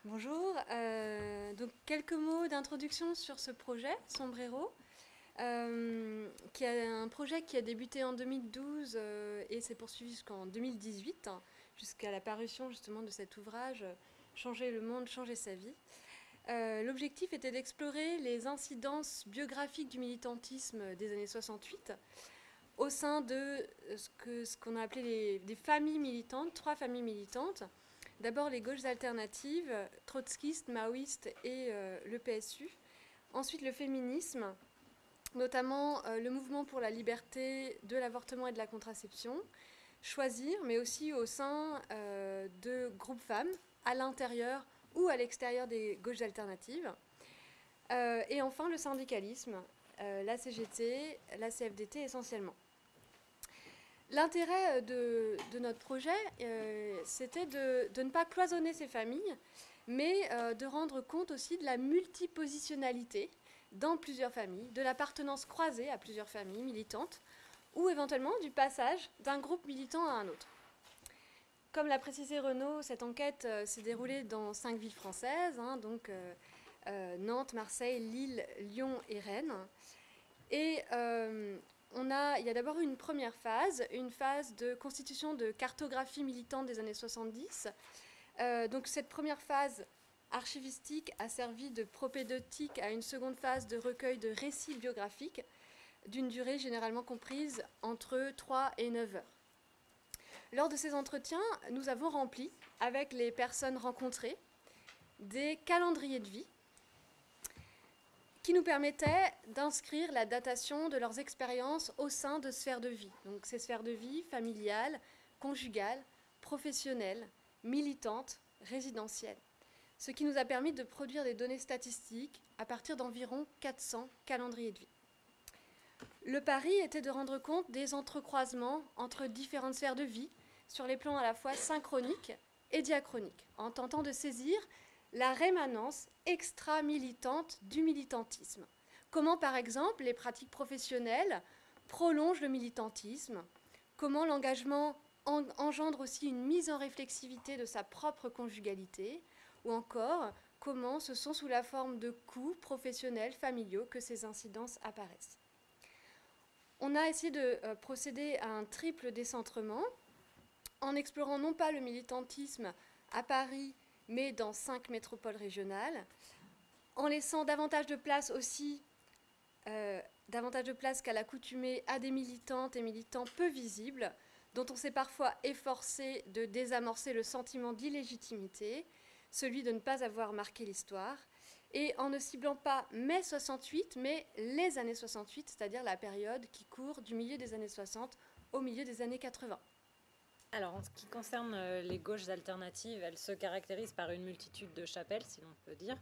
Bonjour, donc quelques mots d'introduction sur ce projet, Sombrero, qui est un projet qui a débuté en 2012 et s'est poursuivi jusqu'en 2018, jusqu'à la parution justement de cet ouvrage, Changer le monde, changer sa vie. L'objectif était d'explorer les incidences biographiques du militantisme des années 68 au sein de ce qu'on a appelé des familles militantes, trois familles militantes. D'abord les gauches alternatives, trotskistes, maoïstes et le PSU. Ensuite le féminisme, notamment le mouvement pour la liberté de l'avortement et de la contraception, Choisir, mais aussi au sein de groupes femmes, à l'intérieur ou à l'extérieur des gauches alternatives. Et enfin le syndicalisme, la CGT, la CFDT essentiellement. L'intérêt de notre projet, c'était de ne pas cloisonner ces familles, mais de rendre compte aussi de la multipositionnalité dans plusieurs familles, de l'appartenance croisée à plusieurs familles militantes, ou éventuellement du passage d'un groupe militant à un autre. Comme l'a précisé Renaud, cette enquête s'est déroulée dans 5 villes françaises, donc Nantes, Marseille, Lille, Lyon et Rennes. Et il y a d'abord une première phase, une phase de constitution de cartographie militante des années 70. Donc cette première phase archivistique a servi de propédeutique à une seconde phase de recueil de récits biographiques d'une durée généralement comprise entre 3 et 9 heures. Lors de ces entretiens, nous avons rempli, avec les personnes rencontrées, des calendriers de vie qui nous permettaient d'inscrire la datation de leurs expériences au sein de sphères de vie. Donc ces sphères de vie familiales, conjugales, professionnelles, militantes, résidentielles. Ce qui nous a permis de produire des données statistiques à partir d'environ 400 calendriers de vie. Le pari était de rendre compte des entrecroisements entre différentes sphères de vie sur les plans à la fois synchroniques et diachroniques, en tentant de saisir la rémanence extra-militante du militantisme. Comment, par exemple, les pratiques professionnelles prolongent le militantisme, comment l'engagement engendre aussi une mise en réflexivité de sa propre conjugalité, ou encore comment ce sont sous la forme de coups professionnels, familiaux que ces incidences apparaissent. On a essayé de procéder à un triple décentrement en explorant non pas le militantisme à Paris, mais dans 5 métropoles régionales, en laissant davantage de place aussi, davantage de place qu'à l'accoutumée à des militantes et militants peu visibles, dont on s'est parfois efforcé de désamorcer le sentiment d'illégitimité, celui de ne pas avoir marqué l'histoire, et en ne ciblant pas mai 68, mais les années 68, c'est-à-dire la période qui court du milieu des années 60 au milieu des années 80. Alors, en ce qui concerne les gauches alternatives, elles se caractérisent par une multitude de chapelles, si l'on peut dire,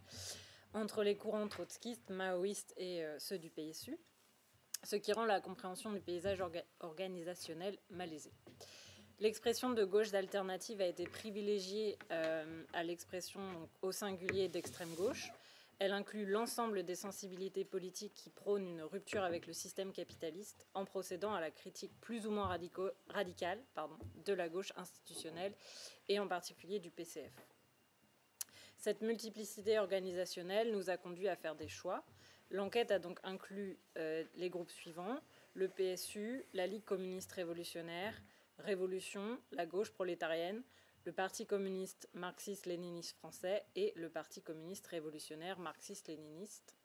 entre les courants trotskistes, maoïstes et ceux du PSU, ce qui rend la compréhension du paysage organisationnel malaisée. L'expression de gauche alternative a été privilégiée à l'expression au singulier d'extrême gauche. Elle inclut l'ensemble des sensibilités politiques qui prônent une rupture avec le système capitaliste en procédant à la critique plus ou moins radicale de la gauche institutionnelle et en particulier du PCF. Cette multiplicité organisationnelle nous a conduit à faire des choix. L'enquête a donc inclus les groupes suivants: le PSU, la Ligue communiste révolutionnaire, Révolution, la gauche prolétarienne, le Parti communiste marxiste-léniniste français et le Parti communiste révolutionnaire marxiste-léniniste,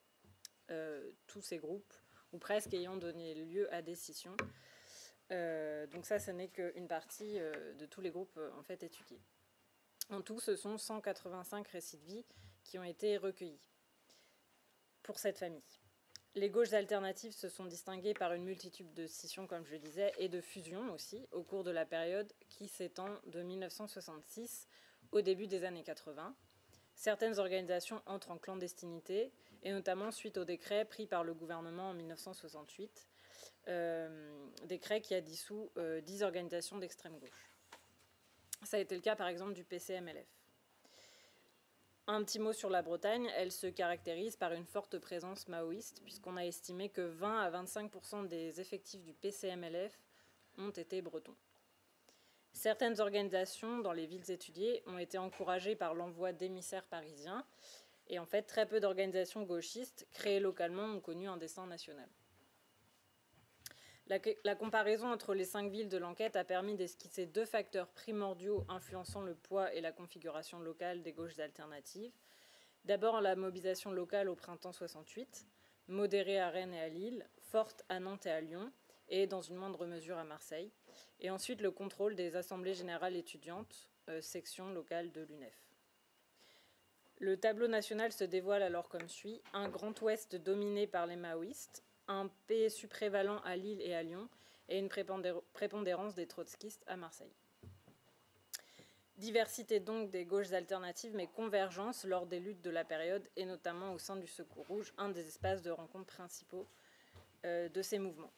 tous ces groupes, ou presque, ayant donné lieu à des scissions. Donc ça, ce n'est qu'une partie de tous les groupes en fait étudiés. En tout, ce sont 185 récits de vie qui ont été recueillis pour cette famille. Les gauches alternatives se sont distinguées par une multitude de scissions, comme je le disais, et de fusions aussi, au cours de la période qui s'étend de 1966 au début des années 80. Certaines organisations entrent en clandestinité, et notamment suite au décret pris par le gouvernement en 1968, décret qui a dissous 10 organisations d'extrême gauche. Ça a été le cas, par exemple, du PCMLF. Un petit mot sur la Bretagne, elle se caractérise par une forte présence maoïste, puisqu'on a estimé que 20 à 25% des effectifs du PCMLF ont été bretons. Certaines organisations dans les villes étudiées ont été encouragées par l'envoi d'émissaires parisiens. Et en fait, très peu d'organisations gauchistes créées localement ont connu un destin national. La comparaison entre les 5 villes de l'enquête a permis d'esquisser 2 facteurs primordiaux influençant le poids et la configuration locale des gauches alternatives. D'abord, la mobilisation locale au printemps 68, modérée à Rennes et à Lille, forte à Nantes et à Lyon, et dans une moindre mesure à Marseille. Et ensuite, le contrôle des assemblées générales étudiantes, section locale de l'UNEF. Le tableau national se dévoile alors comme suit. Un Grand Ouest dominé par les maoïstes, un PSU prévalent à Lille et à Lyon, et une prépondérance des trotskistes à Marseille. Diversité donc des gauches alternatives, mais convergence lors des luttes de la période, et notamment au sein du Secours Rouge, un des espaces de rencontre principaux de ces mouvements.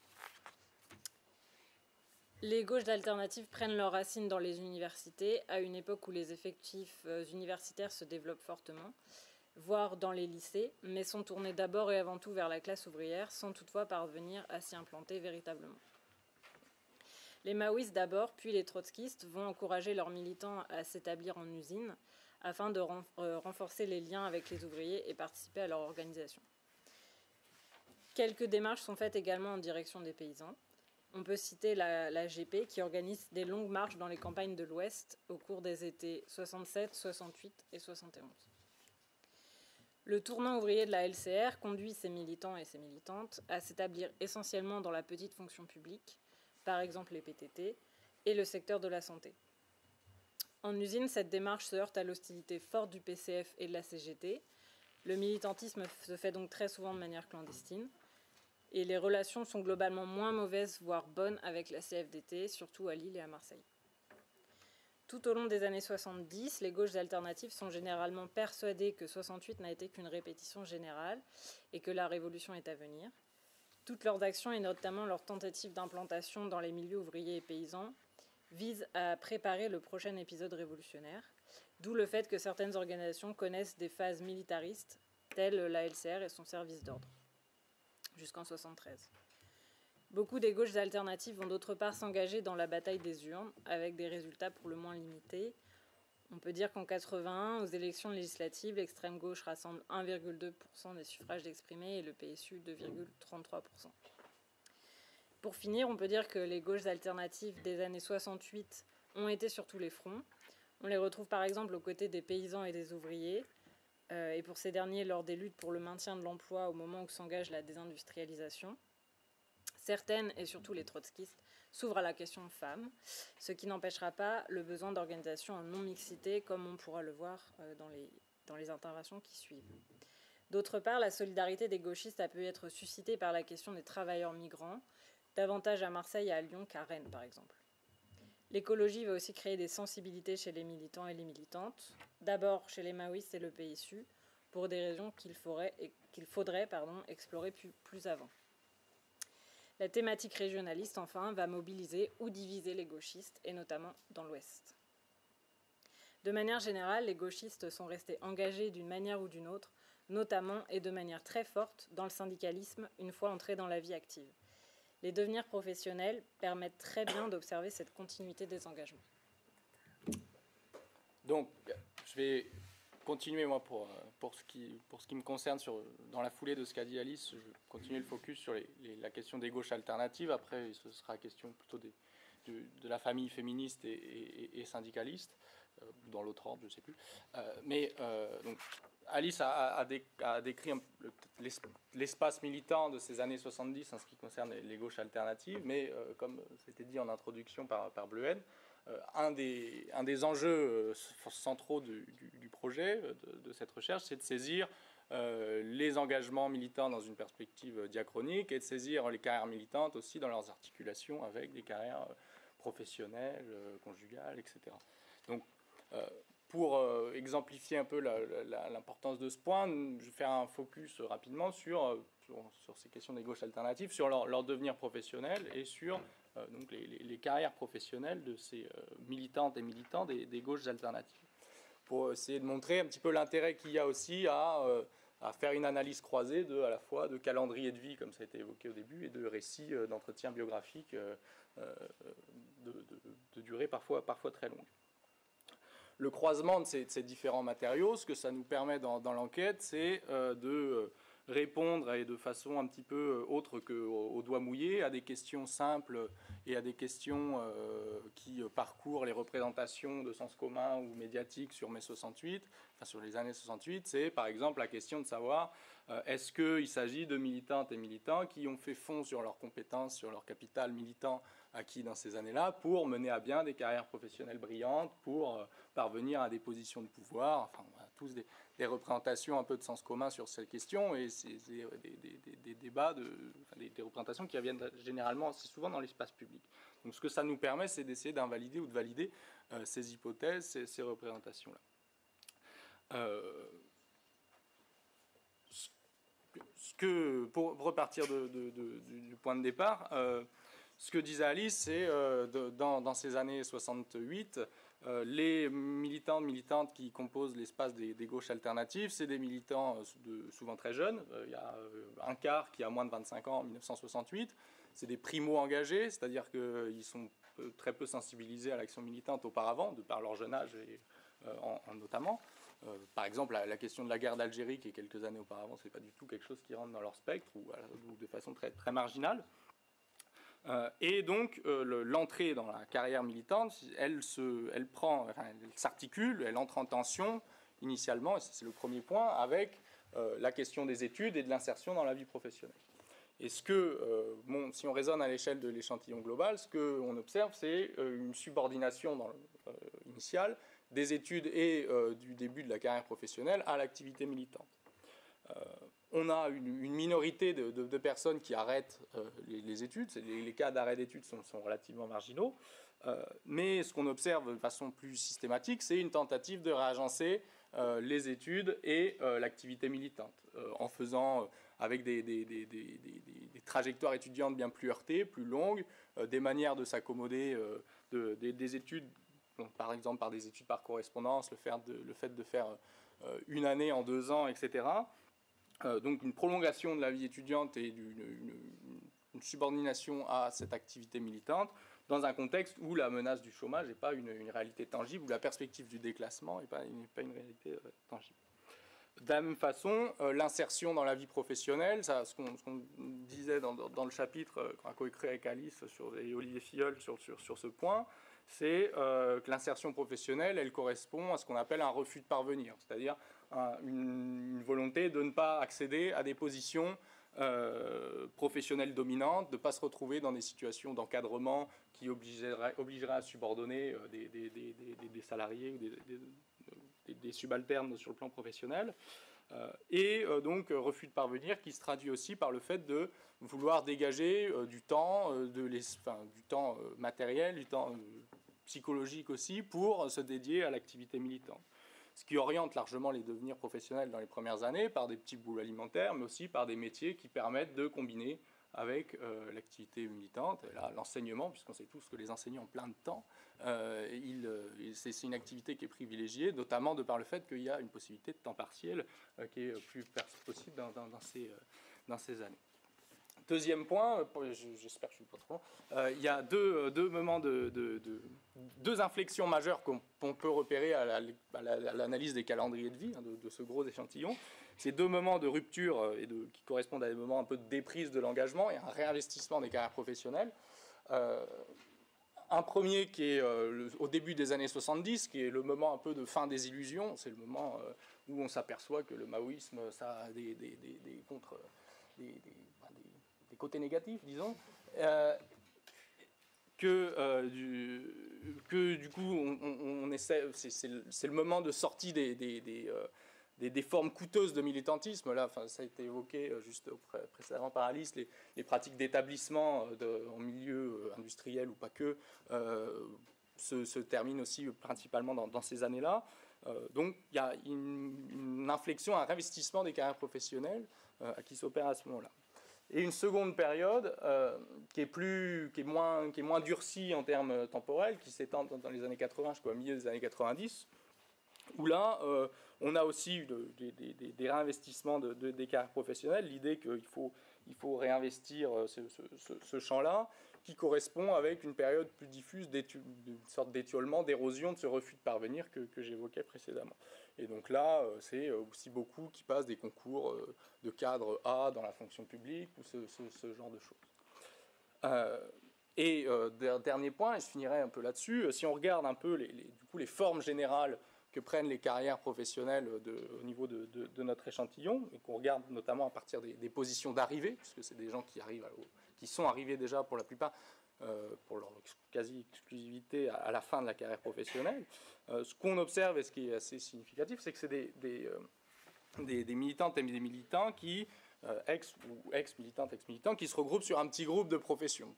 Les gauches alternatives prennent leurs racines dans les universités, à une époque où les effectifs universitaires se développent fortement, voire dans les lycées, mais sont tournés d'abord et avant tout vers la classe ouvrière, sans toutefois parvenir à s'y implanter véritablement. Les maoïstes d'abord, puis les trotskistes vont encourager leurs militants à s'établir en usine, afin de renforcer les liens avec les ouvriers et participer à leur organisation. Quelques démarches sont faites également en direction des paysans. On peut citer la GP qui organise des longues marches dans les campagnes de l'Ouest au cours des étés 67, 68 et 71. Le tournant ouvrier de la LCR conduit ses militants et ses militantes à s'établir essentiellement dans la petite fonction publique, par exemple les PTT, et le secteur de la santé. En usine, cette démarche se heurte à l'hostilité forte du PCF et de la CGT. Le militantisme se fait donc très souvent de manière clandestine. Et les relations sont globalement moins mauvaises, voire bonnes, avec la CFDT, surtout à Lille et à Marseille. Tout au long des années 70, les gauches alternatives sont généralement persuadées que 68 n'a été qu'une répétition générale et que la révolution est à venir. Toutes leurs actions, et notamment leurs tentatives d'implantation dans les milieux ouvriers et paysans, visent à préparer le prochain épisode révolutionnaire, d'où le fait que certaines organisations connaissent des phases militaristes, telles la LCR et son service d'ordre, jusqu'en 1973. Beaucoup des gauches alternatives vont d'autre part s'engager dans la bataille des urnes, avec des résultats pour le moins limités. On peut dire qu'en 1981, aux élections législatives, l'extrême gauche rassemble 1,2% des suffrages exprimés et le PSU 2,33%. Pour finir, on peut dire que les gauches alternatives des années 68 ont été sur tous les fronts. On les retrouve par exemple aux côtés des paysans et des ouvriers, et pour ces derniers lors des luttes pour le maintien de l'emploi au moment où s'engage la désindustrialisation. Certaines, et surtout les trotskistes, s'ouvrent à la question femmes, ce qui n'empêchera pas le besoin d'organisation en non-mixité, comme on pourra le voir dans les interventions qui suivent. D'autre part, la solidarité des gauchistes a pu être suscitée par la question des travailleurs migrants, davantage à Marseille et à Lyon qu'à Rennes, par exemple. L'écologie va aussi créer des sensibilités chez les militants et les militantes, d'abord chez les maoïstes et le PSU, pour des raisons qu'il faudrait explorer plus avant. La thématique régionaliste, enfin, va mobiliser ou diviser les gauchistes, et notamment dans l'Ouest. De manière générale, les gauchistes sont restés engagés d'une manière ou d'une autre, notamment et de manière très forte dans le syndicalisme une fois entrés dans la vie active. Les devenirs professionnels permettent très bien d'observer cette continuité des engagements. Donc, je vais continuer, moi, pour ce qui me concerne, dans la foulée de ce qu'a dit Alice, je vais continuer le focus sur la question des gauches alternatives. Après, ce sera question plutôt de la famille féministe et syndicaliste, dans l'autre ordre, je ne sais plus. Donc, Alice a décrit l'espace militant de ces années 70 en ce qui concerne les gauches alternatives, mais comme c'était dit en introduction par Bleuhen, un des enjeux centraux du projet, de cette recherche, c'est de saisir les engagements militants dans une perspective diachronique et de saisir les carrières militantes aussi dans leurs articulations avec des carrières professionnelles, conjugales, etc. Donc, pour exemplifier un peu l'importance de ce point, je vais faire un focus rapidement sur ces questions des gauches alternatives, sur leur devenir professionnel et sur donc les carrières professionnelles de ces militantes et militants des gauches alternatives. Pour essayer de montrer un petit peu l'intérêt qu'il y a aussi à à faire une analyse croisée à la fois de calendrier de vie, comme ça a été évoqué au début, et de récits d'entretien biographique de durée parfois très longue. Le croisement de ces différents matériaux, ce que ça nous permet dans l'enquête, c'est de répondre et de façon un petit peu autre qu'au doigt mouillé à des questions simples et à des questions qui parcourent les représentations de sens commun ou médiatiques sur mai 68, enfin sur les années 68. C'est par exemple la question de savoir est-ce qu'il s'agit de militantes et militants qui ont fait fond sur leurs compétences, sur leur capital militant acquis dans ces années-là pour mener à bien des carrières professionnelles brillantes, pour parvenir à des positions de pouvoir. Enfin, on a tous des représentations un peu de sens commun sur cette question, et c'est des débats, des représentations qui reviennent généralement assez souvent dans l'espace public. Donc ce que ça nous permet, c'est d'essayer d'invalider ou de valider ces hypothèses, ces représentations-là. Pour repartir du point de départ, ce que disait Alice, c'est dans ces années 68, les militants, militantes qui composent l'espace des gauches alternatives, c'est des militants souvent très jeunes. Il y a un quart qui a moins de 25 ans en 1968. C'est des primo-engagés, c'est-à-dire qu'ils sont très peu sensibilisés à l'action militante auparavant, de par leur jeune âge notamment. Par exemple, la question de la guerre d'Algérie, qui est quelques années auparavant, ce n'est pas du tout quelque chose qui rentre dans leur spectre, ou de façon très, très marginale. Et donc, l'entrée dans la carrière militante, elle s'articule, elle entre en tension initialement, et c'est le premier point, avec la question des études et de l'insertion dans la vie professionnelle. Et si on raisonne à l'échelle de l'échantillon global, ce qu'on observe, c'est une subordination initiale des études et du début de la carrière professionnelle à l'activité militante. On a une minorité de personnes qui arrêtent les études. Les cas d'arrêt d'études sont relativement marginaux. Mais ce qu'on observe de façon plus systématique, c'est une tentative de réagencer les études et l'activité militante, en faisant avec des trajectoires étudiantes bien plus heurtées, plus longues, des manières de s'accommoder des études, donc par exemple par des études par correspondance, le fait de faire une année en 2 ans, etc. Donc une prolongation de la vie étudiante et une subordination à cette activité militante dans un contexte où la menace du chômage n'est pas une réalité tangible, où la perspective du déclassement n'est pas une réalité tangible. De la même façon, l'insertion dans la vie professionnelle, ce qu'on disait dans le chapitre qu'on a coécrit avec Alice et Olivier Filleul sur ce point, c'est que l'insertion professionnelle, elle correspond à ce qu'on appelle un refus de parvenir, c'est-à-dire une volonté de ne pas accéder à des positions professionnelles dominantes, de ne pas se retrouver dans des situations d'encadrement qui obligeraient à subordonner des salariés ou des subalternes sur le plan professionnel. Et donc refus de parvenir qui se traduit aussi par le fait de vouloir dégager du temps, du temps matériel, du temps psychologique aussi, pour se dédier à l'activité militante. Ce qui oriente largement les devenirs professionnels dans les premières années par des petits boulots alimentaires, mais aussi par des métiers qui permettent de combiner avec l'activité militante. Là, l'enseignement, puisqu'on sait tous que les enseignants ont plein de temps, c'est une activité qui est privilégiée, notamment de par le fait qu'il y a une possibilité de temps partiel qui est plus possible dans ces années. Deuxième point, j'espère que je ne suis pas trop long, il y a deux moments deux inflexions majeures qu'on peut repérer à l'analyse des calendriers de vie de ce gros échantillon. Ces 2 moments de rupture qui correspondent à des moments un peu de déprise de l'engagement et un réinvestissement des carrières professionnelles. Un premier qui est au début des années 70, qui est le moment un peu de fin des illusions. C'est le moment où on s'aperçoit que le maoïsme, ça a des côtés négatifs, disons, que du coup, on essaie, c'est le moment de sortie des formes coûteuses de militantisme. Là, ça a été évoqué juste précédemment par Alice, les pratiques d'établissement en milieu industriel ou pas que, se terminent aussi principalement dans ces années-là. Donc, il y a une inflexion, un investissement des carrières professionnelles qui s'opère à ce moment-là. Et une seconde période qui est moins durcie en termes temporels, qui s'étend dans les années 80 jusqu'au milieu des années 90, où là, on a aussi des réinvestissements des carrières professionnelles, l'idée qu'il faut réinvestir ce champ-là, qui correspond avec une période plus diffuse d'une sorte d'étiolement, d'érosion de ce refus de parvenir que j'évoquais précédemment. Et donc là, c'est aussi beaucoup qui passent des concours de cadre A dans la fonction publique, ou ce genre de choses. Dernier point, et je finirai un peu là-dessus, si on regarde un peu les formes générales que prennent les carrières professionnelles au niveau de notre échantillon, et qu'on regarde notamment à partir des positions d'arrivée, puisque c'est des gens qui sont arrivés déjà pour la plupart, pour leur quasi-exclusivité à la fin de la carrière professionnelle. Ce qu'on observe, et ce qui est assez significatif, c'est que c'est des militantes et des militants qui, ex-militantes, ex-militants, qui se regroupent sur un petit groupe de professions.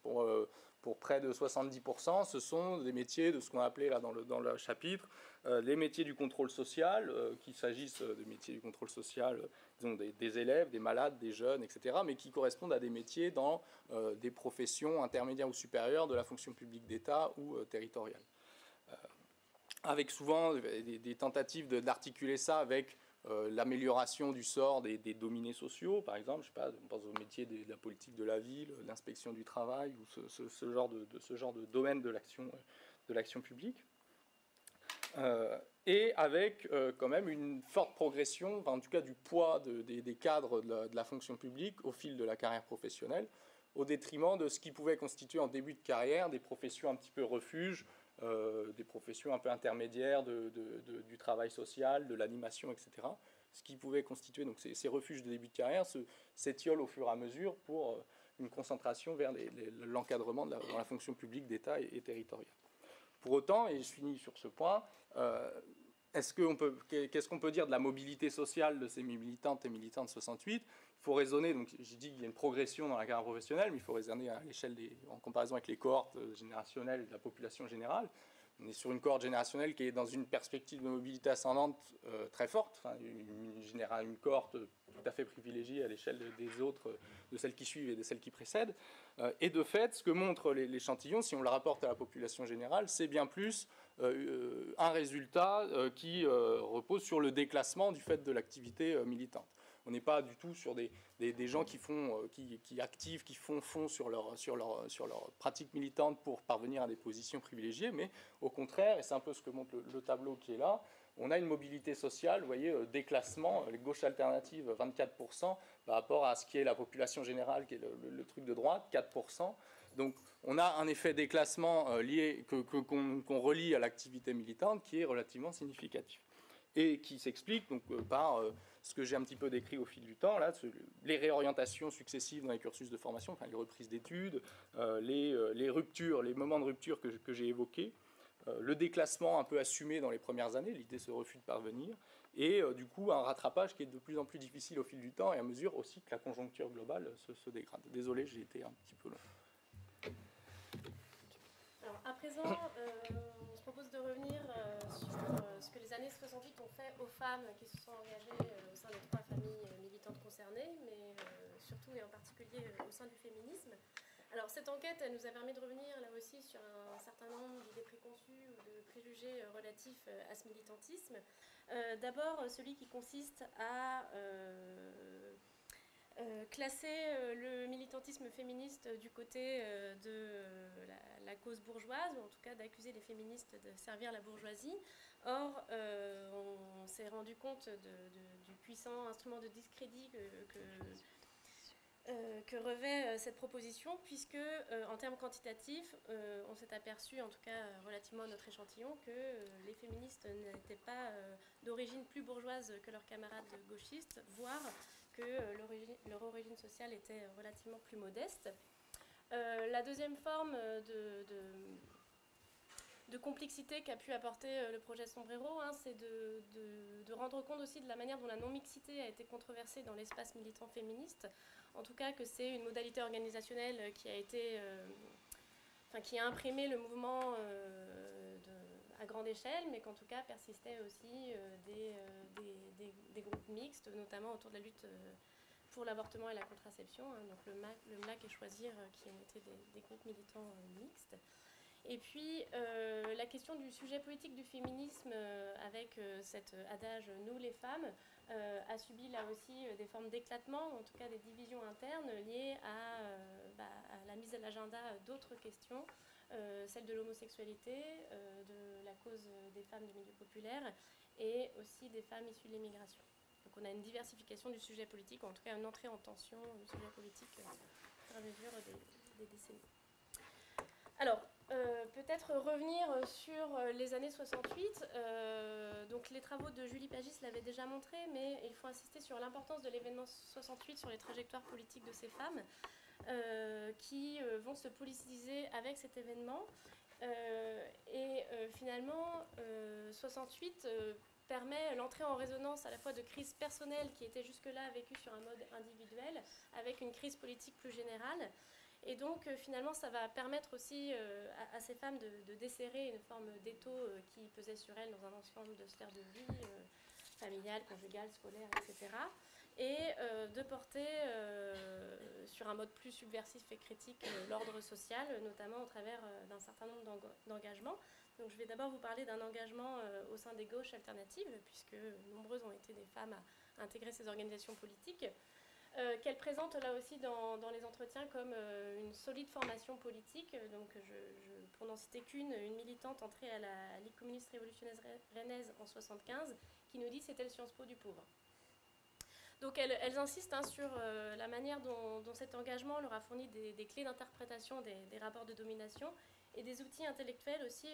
Pour près de 70%, ce sont des métiers de ce qu'on a appelé là dans le chapitre, les métiers du contrôle social, qu'il s'agisse des métiers du contrôle social, disons des élèves, des malades, des jeunes, etc., mais qui correspondent à des métiers dans des professions intermédiaires ou supérieures de la fonction publique d'État ou territoriale. Avec souvent des tentatives d'articuler ça avec l'amélioration du sort des dominés sociaux, par exemple, je sais pas, on pense au métier de la politique de la ville, l'inspection du travail, ou ce genre de domaine de l'action publique. Et avec quand même une forte progression, enfin, en tout cas du poids des cadres de la fonction publique au fil de la carrière professionnelle, au détriment de ce qui pouvait constituer en début de carrière des professions un petit peu refuge, des professions un peu intermédiaires du travail social, de l'animation, etc. Ce qui pouvait constituer donc ces refuges de début de carrière s'étiolent au fur et à mesure pour une concentration vers l'encadrement dans la fonction publique d'État et territoriale. Pour autant, et je finis sur ce point, qu'est-ce qu'on peut dire de la mobilité sociale de ces militantes et militants de 68 ? Il faut raisonner, donc j'ai dit qu'il y a une progression dans la carrière professionnelle, mais il faut raisonner à l'échelle en comparaison avec les cohortes générationnelles de la population générale. On est sur une cohorte générationnelle qui est dans une perspective de mobilité ascendante très forte, enfin, une cohorte tout à fait privilégiée à l'échelle des autres, de celles qui suivent et de celles qui précèdent. Et de fait, ce que montre l'échantillon, si on le rapporte à la population générale, c'est bien plus un résultat qui repose sur le déclassement du fait de l'activité militante. On n'est pas du tout sur des gens qui activent, qui font fond sur leur pratique militante pour parvenir à des positions privilégiées, mais au contraire, et c'est un peu ce que montre le tableau qui est là, on a une mobilité sociale, vous voyez, déclassement, les gauches alternatives, 24%, par rapport à ce qui est la population générale, qui est le truc de droite, 4%. Donc on a un effet déclassement qu'on relie à l'activité militante qui est relativement significatif. Et qui s'explique donc par ce que j'ai un petit peu décrit au fil du temps, là, les réorientations successives dans les cursus de formation, enfin les reprises d'études, les ruptures, les moments de rupture que j'ai évoqués, le déclassement un peu assumé dans les premières années, l'idée ce refus de parvenir, et du coup un rattrapage qui est de plus en plus difficile au fil du temps et à mesure aussi que la conjoncture globale se dégrade. Désolé, j'ai été un petit peu long. Alors, à présent, on se propose de revenir sur ce que les années 68 ont fait aux femmes qui se sont engagées au sein des 3 familles militantes concernées, mais surtout et en particulier au sein du féminisme. Alors, cette enquête, elle nous a permis de revenir là aussi sur un certain nombre d'idées préconçues ou de préjugés relatifs à ce militantisme. D'abord, celui qui consiste à classer le militantisme féministe du côté de la cause bourgeoise, ou en tout cas d'accuser les féministes de servir la bourgeoisie. Or, on s'est rendu compte du puissant instrument de discrédit que revêt cette proposition, puisque en termes quantitatifs, on s'est aperçu, en tout cas relativement à notre échantillon, que les féministes n'étaient pas d'origine plus bourgeoise que leurs camarades gauchistes, voire que leur origine sociale était relativement plus modeste. La deuxième forme de complexité qu'a pu apporter le projet Sombrero, c'est de rendre compte aussi de la manière dont la non-mixité a été controversée dans l'espace militant féministe. En tout cas, que c'est une modalité organisationnelle qui a imprimé le mouvement à grande échelle, mais qu'en tout cas persistaient aussi des groupes mixtes, notamment autour de la lutte pour l'avortement et la contraception, donc le MLAC et Choisir qui ont été des groupes militants mixtes. Et puis, la question du sujet politique du féminisme, avec cet adage « nous les femmes », a subi là aussi des formes d'éclatement, ou en tout cas des divisions internes liées à la mise à l'agenda d'autres questions, celle de l'homosexualité, de la cause des femmes du milieu populaire et aussi des femmes issues de l'immigration. Donc on a une diversification du sujet politique, ou en tout cas une entrée en tension du sujet politique au fur et à mesure des décennies. Alors, peut-être revenir sur les années 68. Donc les travaux de Julie Pagis l'avaient déjà montré, mais il faut insister sur l'importance de l'événement 68 sur les trajectoires politiques de ces femmes qui vont se politiser avec cet événement. Finalement, 68 permet l'entrée en résonance à la fois de crises personnelles qui étaient jusque-là vécues sur un mode individuel, avec une crise politique plus générale. Et donc, finalement, ça va permettre aussi à ces femmes de desserrer une forme d'étau qui pesait sur elles dans un ensemble de sphères de vie, familiale, conjugale, scolaire, etc. Et de porter sur un mode plus subversif et critique l'ordre social, notamment au travers d'un certain nombre d'engagements. Donc, je vais d'abord vous parler d'un engagement au sein des gauches alternatives, puisque nombreuses ont été des femmes à intégrer ces organisations politiques. Qu'elle présente là aussi dans les entretiens comme une solide formation politique. Donc, pour n'en citer qu'une, une militante entrée à la Ligue communiste révolutionnaire rennaise en 1975, qui nous dit que c'était le Sciences Po du pauvre. Donc, elles insistent sur la manière dont cet engagement leur a fourni des clés d'interprétation des rapports de domination et des outils intellectuels aussi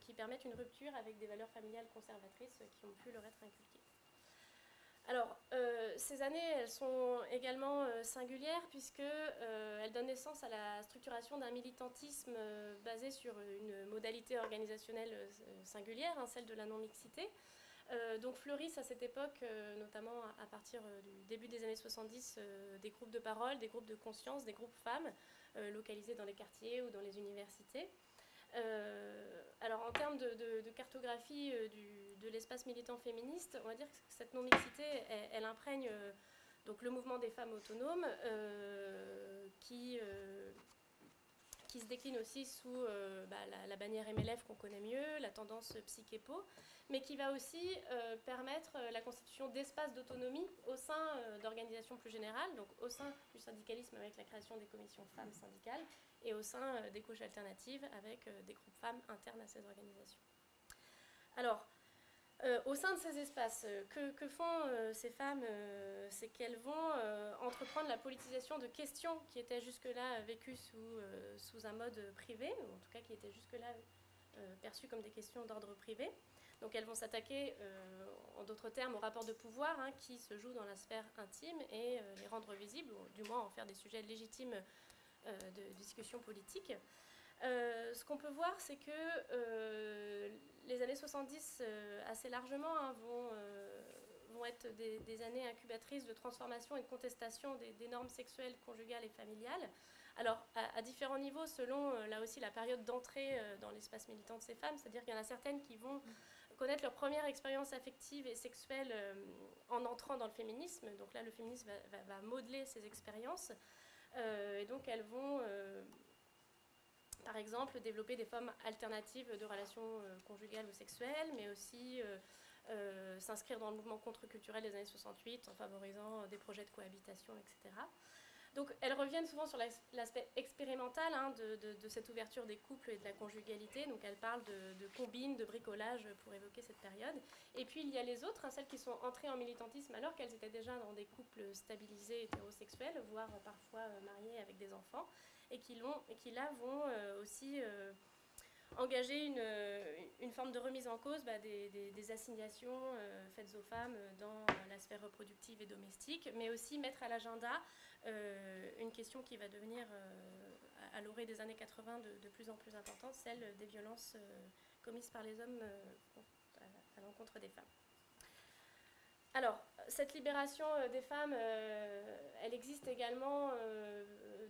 qui permettent une rupture avec des valeurs familiales conservatrices qui ont pu leur être inculquées. Alors, ces années, elles sont également singulières puisqu'elles donnent naissance à la structuration d'un militantisme basé sur une modalité organisationnelle singulière, celle de la non-mixité. Donc fleurissent à cette époque, notamment à partir du début des années 70, des groupes de parole, des groupes de conscience, des groupes femmes, localisés dans les quartiers ou dans les universités. Alors en termes de cartographie de l'espace militant féministe, on va dire que cette non-mixité, elle imprègne donc le mouvement des femmes autonomes qui se décline aussi sous la bannière MLF qu'on connaît mieux, la tendance psychépo, mais qui va aussi permettre la constitution d'espaces d'autonomie au sein d'organisations plus générales, donc au sein du syndicalisme avec la création des commissions femmes syndicales, et au sein des gauches alternatives avec des groupes femmes internes à ces organisations. Alors, au sein de ces espaces, que font ces femmes? C'est qu'elles vont entreprendre la politisation de questions qui étaient jusque-là vécues sous un mode privé, ou en tout cas qui étaient jusque-là perçues comme des questions d'ordre privé. Donc elles vont s'attaquer, en d'autres termes, aux rapports de pouvoir qui se jouent dans la sphère intime et les rendre visibles, ou du moins en faire des sujets légitimes de discussion politique. Ce qu'on peut voir, c'est que les années 70, assez largement, vont être des années incubatrices de transformation et de contestation des normes sexuelles, conjugales et familiales. Alors, à différents niveaux, selon, là aussi, la période d'entrée dans l'espace militant de ces femmes, c'est-à-dire qu'il y en a certaines qui vont connaître leur première expérience affective et sexuelle en entrant dans le féminisme. Donc là, le féminisme va modeler ces expériences. Et donc, elles vont... par exemple, développer des formes alternatives de relations conjugales ou sexuelles, mais aussi s'inscrire dans le mouvement contre-culturel des années 68 en favorisant des projets de cohabitation, etc. Donc, elles reviennent souvent sur l'aspect expérimental de cette ouverture des couples et de la conjugalité. Donc, elles parlent de combines, de bricolage pour évoquer cette période. Et puis, il y a les autres, celles qui sont entrées en militantisme alors qu'elles étaient déjà dans des couples stabilisés hétérosexuels, voire parfois mariés avec des enfants, et qui là vont aussi engager une forme de remise en cause des assignations faites aux femmes dans la sphère reproductive et domestique, mais aussi mettre à l'agenda une question qui va devenir, à l'orée des années 80, de plus en plus importante, celle des violences commises par les hommes à l'encontre des femmes. Alors, cette libération des femmes, elle existe également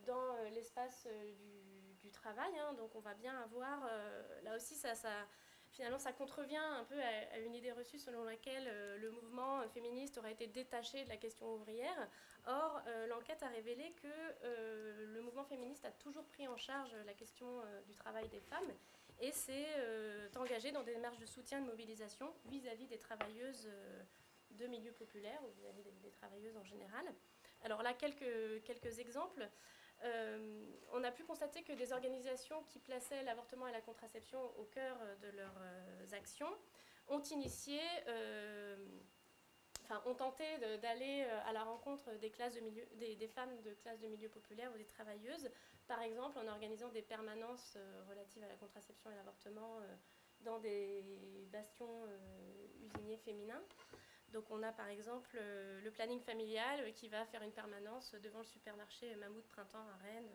dans l'espace du travail. Donc, on va bien avoir, là aussi, finalement, ça contrevient un peu à une idée reçue selon laquelle le mouvement féministe aurait été détaché de la question ouvrière. Or, l'enquête a révélé que le mouvement féministe a toujours pris en charge la question du travail des femmes et s'est engagé dans des démarches de soutien et de mobilisation vis-à-vis des travailleuses de milieux populaires, ou vis-à-vis des travailleuses en général. Alors là, quelques exemples. On a pu constater que des organisations qui plaçaient l'avortement et la contraception au cœur de leurs actions ont initié, ont tenté d'aller à la rencontre des femmes de classes de milieu populaire ou des travailleuses, par exemple en organisant des permanences relatives à la contraception et l'avortement dans des bastions usiniers féminins. Donc on a par exemple le planning familial qui va faire une permanence devant le supermarché Mammouth Printemps à Rennes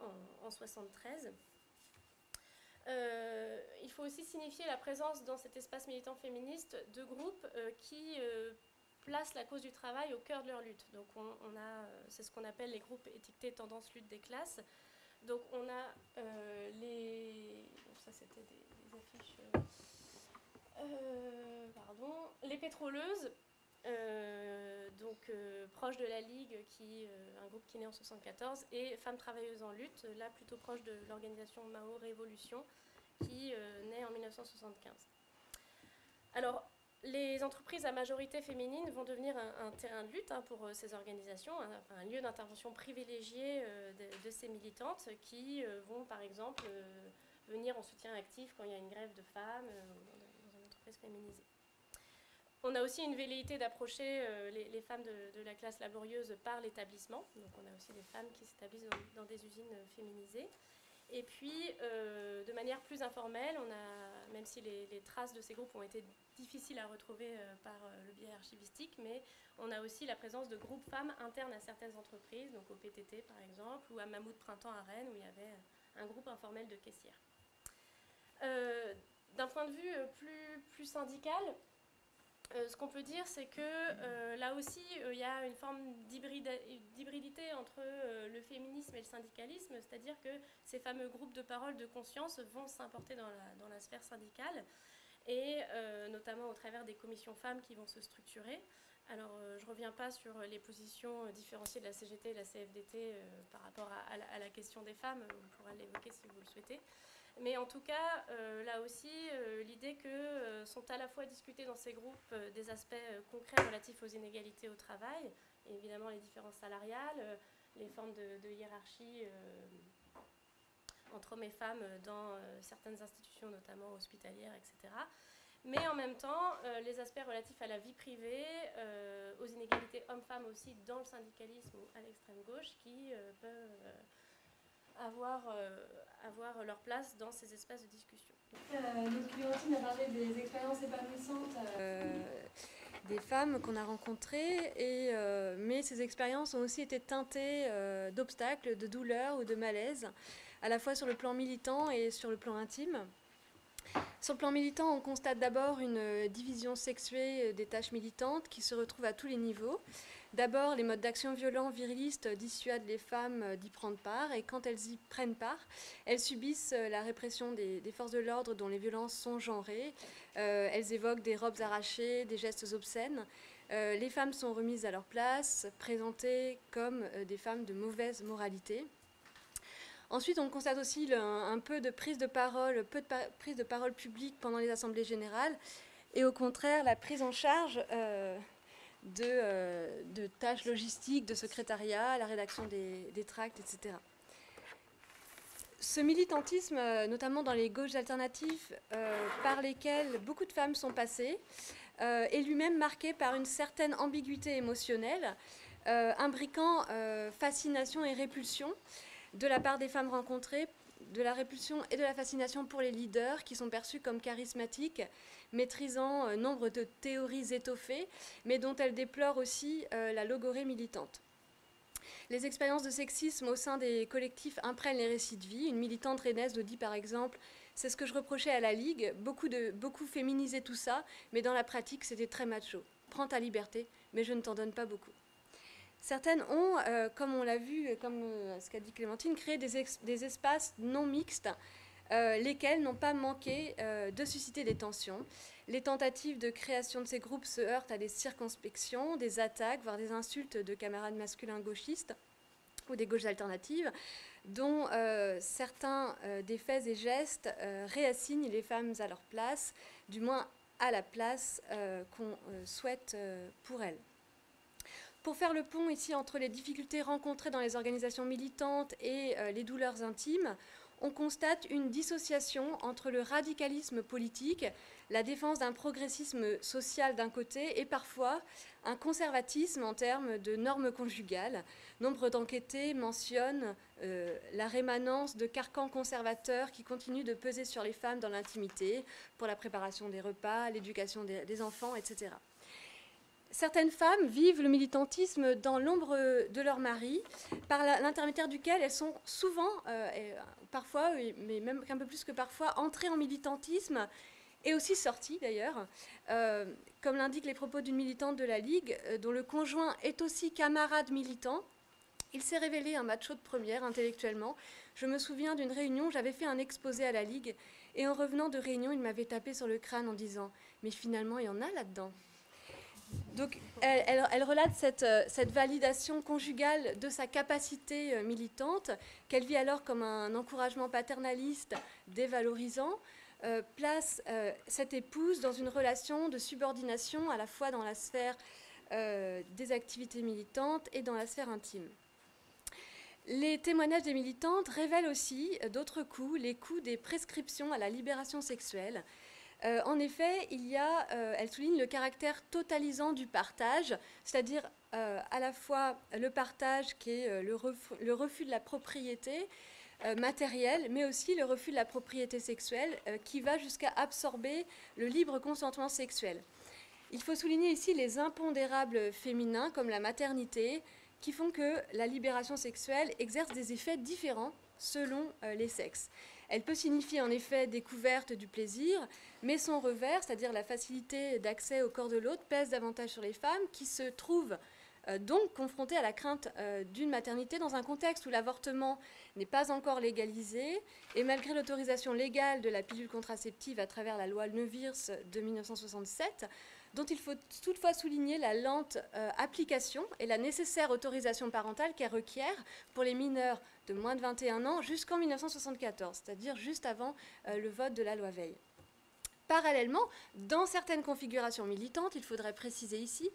en 1973. Il faut aussi signifier la présence dans cet espace militant féministe de groupes qui placent la cause du travail au cœur de leur lutte. Donc c'est ce qu'on appelle les groupes étiquetés tendance lutte des classes. Donc on a ça c'était des affiches... les pétroleuses, proches de la Ligue, un groupe qui est né en 1974, et Femmes travailleuses en lutte, là plutôt proche de l'organisation Mao Révolution, qui naît en 1975. Alors, les entreprises à majorité féminine vont devenir un terrain de lutte pour ces organisations, un lieu d'intervention privilégié de ces militantes qui vont, par exemple, venir en soutien actif quand il y a une grève de femmes dans une entreprise féminisée. On a aussi une velléité d'approcher les femmes de la classe laborieuse par l'établissement. Donc on a aussi des femmes qui s'établissent dans des usines féminisées. Et puis, de manière plus informelle, même si les traces de ces groupes ont été difficiles à retrouver par le biais archivistique, mais on a aussi la présence de groupes femmes internes à certaines entreprises, donc au PTT par exemple, ou à Mammouth Printemps à Rennes, où il y avait un groupe informel de caissières. D'un point de vue plus syndical, ce qu'on peut dire, c'est que là aussi, il y a une forme d'hybridité entre le féminisme et le syndicalisme, c'est-à-dire que ces fameux groupes de parole de conscience vont s'importer dans la sphère syndicale, et notamment au travers des commissions femmes qui vont se structurer. Alors, je ne reviens pas sur les positions différenciées de la CGT et de la CFDT par rapport à la question des femmes, on pourra l'évoquer si vous le souhaitez. Mais en tout cas, là aussi, l'idée que sont à la fois discutés dans ces groupes des aspects concrets relatifs aux inégalités au travail, et évidemment les différences salariales, les formes de hiérarchie entre hommes et femmes dans certaines institutions, notamment hospitalières, etc. Mais en même temps, les aspects relatifs à la vie privée, aux inégalités hommes-femmes aussi dans le syndicalisme ou à l'extrême gauche, qui peuvent avoir leur place dans ces espaces de discussion. Donc Clémentine a parlé des expériences épanouissantes des femmes qu'on a rencontrées, mais ces expériences ont aussi été teintées d'obstacles, de douleurs ou de malaise, à la fois sur le plan militant et sur le plan intime. Sur le plan militant, on constate d'abord une division sexuée des tâches militantes qui se retrouve à tous les niveaux. D'abord, les modes d'action violents, virilistes dissuadent les femmes d'y prendre part, et quand elles y prennent part, elles subissent la répression des forces de l'ordre dont les violences sont genrées. Elles évoquent des robes arrachées, des gestes obscènes. Les femmes sont remises à leur place, présentées comme des femmes de mauvaise moralité. Ensuite, on constate aussi un peu de prise de parole, prise de parole publique pendant les assemblées générales, et au contraire, la prise en charge de tâches logistiques, de secrétariat, la rédaction des tracts, etc. Ce militantisme, notamment dans les gauches alternatives, par lesquelles beaucoup de femmes sont passées, est lui-même marqué par une certaine ambiguïté émotionnelle, imbriquant fascination et répulsion de la part des femmes rencontrées, de la répulsion et de la fascination pour les leaders qui sont perçus comme charismatiques, maîtrisant nombre de théories étoffées, mais dont elles déplorent aussi la logorée militante. Les expériences de sexisme au sein des collectifs imprègnent les récits de vie. Une militante rennaise nous dit par exemple « C'est ce que je reprochais à la Ligue, beaucoup féminisaient tout ça, mais dans la pratique c'était très macho. Prends ta liberté, mais je ne t'en donne pas beaucoup. » Certaines ont, comme on l'a vu, comme ce qu'a dit Clémentine, créé des espaces non mixtes, lesquels n'ont pas manqué de susciter des tensions. Les tentatives de création de ces groupes se heurtent à des circonspections, des attaques, voire des insultes de camarades masculins gauchistes ou des gauches alternatives. dont certains des faits et gestes réassignent les femmes à leur place, du moins à la place qu'on souhaite pour elles. Pour faire le pont ici entre les difficultés rencontrées dans les organisations militantes et les douleurs intimes, on constate une dissociation entre le radicalisme politique, la défense d'un progressisme social d'un côté, et parfois un conservatisme en termes de normes conjugales. Nombre d'enquêtés mentionnent la rémanence de carcans conservateurs qui continuent de peser sur les femmes dans l'intimité, pour la préparation des repas, l'éducation des enfants, etc. Certaines femmes vivent le militantisme dans l'ombre de leur mari, par l'intermédiaire duquel elles sont souvent, parfois, mais même un peu plus que parfois, entrées en militantisme, et aussi sorties d'ailleurs, comme l'indiquent les propos d'une militante de la Ligue, dont le conjoint est aussi camarade militant. Il s'est révélé un macho de première intellectuellement. Je me souviens d'une réunion, j'avais fait un exposé à la Ligue, et en revenant de réunion, il m'avait tapé sur le crâne en disant « Mais finalement, il y en a là-dedans ». Donc, elle relate cette validation conjugale de sa capacité militante, qu'elle vit alors comme un encouragement paternaliste dévalorisant, place cette épouse dans une relation de subordination à la fois dans la sphère des activités militantes et dans la sphère intime. Les témoignages des militantes révèlent aussi d'autres coups, les coups des prescriptions à la libération sexuelle. En effet, elle souligne le caractère totalisant du partage, c'est-à-dire à la fois le partage qui est le refus de la propriété matérielle, mais aussi le refus de la propriété sexuelle qui va jusqu'à absorber le libre consentement sexuel. Il faut souligner ici les impondérables féminins comme la maternité qui font que la libération sexuelle exerce des effets différents selon les sexes. Elle peut signifier en effet découverte du plaisir, mais son revers, c'est-à-dire la facilité d'accès au corps de l'autre, pèse davantage sur les femmes qui se trouvent donc confrontées à la crainte d'une maternité dans un contexte où l'avortement n'est pas encore légalisé et malgré l'autorisation légale de la pilule contraceptive à travers la loi Neuwirth de 1967, dont il faut toutefois souligner la lente application et la nécessaire autorisation parentale qu'elle requiert pour les mineurs de moins de 21 ans jusqu'en 1974, c'est-à-dire juste avant le vote de la loi Veil. Parallèlement, dans certaines configurations militantes, il faudrait préciser ici,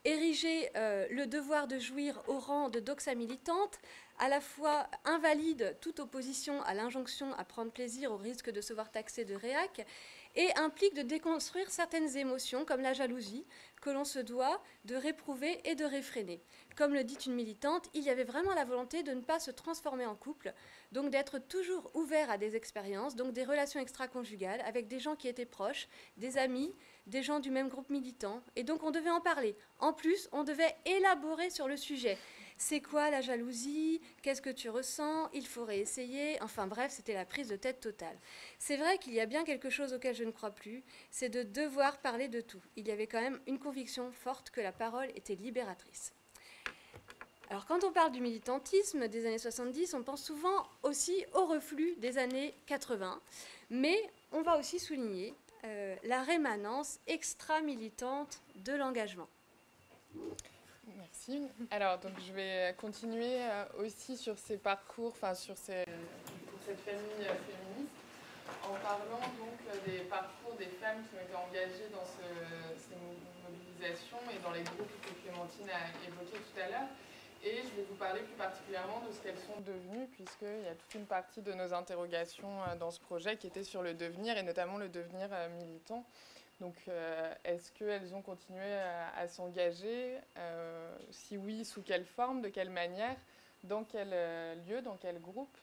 ériger le devoir de jouir au rang de doxa militante, à la fois invalide toute opposition à l'injonction à prendre plaisir au risque de se voir taxé de réac, et implique de déconstruire certaines émotions comme la jalousie que l'on se doit de réprouver et de réfréner. Comme le dit une militante, il y avait vraiment la volonté de ne pas se transformer en couple, donc d'être toujours ouvert à des expériences, donc des relations extra-conjugales avec des gens qui étaient proches, des amis, des gens du même groupe militant, et donc on devait en parler. En plus, on devait élaborer sur le sujet. C'est quoi la jalousie? Qu'est-ce que tu ressens? Il faut réessayer. Enfin bref, c'était la prise de tête totale. C'est vrai qu'il y a bien quelque chose auquel je ne crois plus, c'est de devoir parler de tout. Il y avait quand même une conviction forte que la parole était libératrice. Alors quand on parle du militantisme des années 70, on pense souvent aussi au reflux des années 80, mais on va aussi souligner la rémanence extra-militante de l'engagement. Merci. Alors, donc, je vais continuer aussi sur ces parcours, enfin sur cette famille féministe, en parlant donc des parcours des femmes qui ont été engagées dans ces mobilisations et dans les groupes que Clémentine a évoqués tout à l'heure. Et je vais vous parler plus particulièrement de ce qu'elles sont devenues, puisqu'il y a toute une partie de nos interrogations dans ce projet qui était sur le devenir, et notamment le devenir militant. Donc, est-ce qu'elles ont continué à s'engager? Si oui, sous quelle forme, de quelle manière, dans quel lieu, dans quel groupe?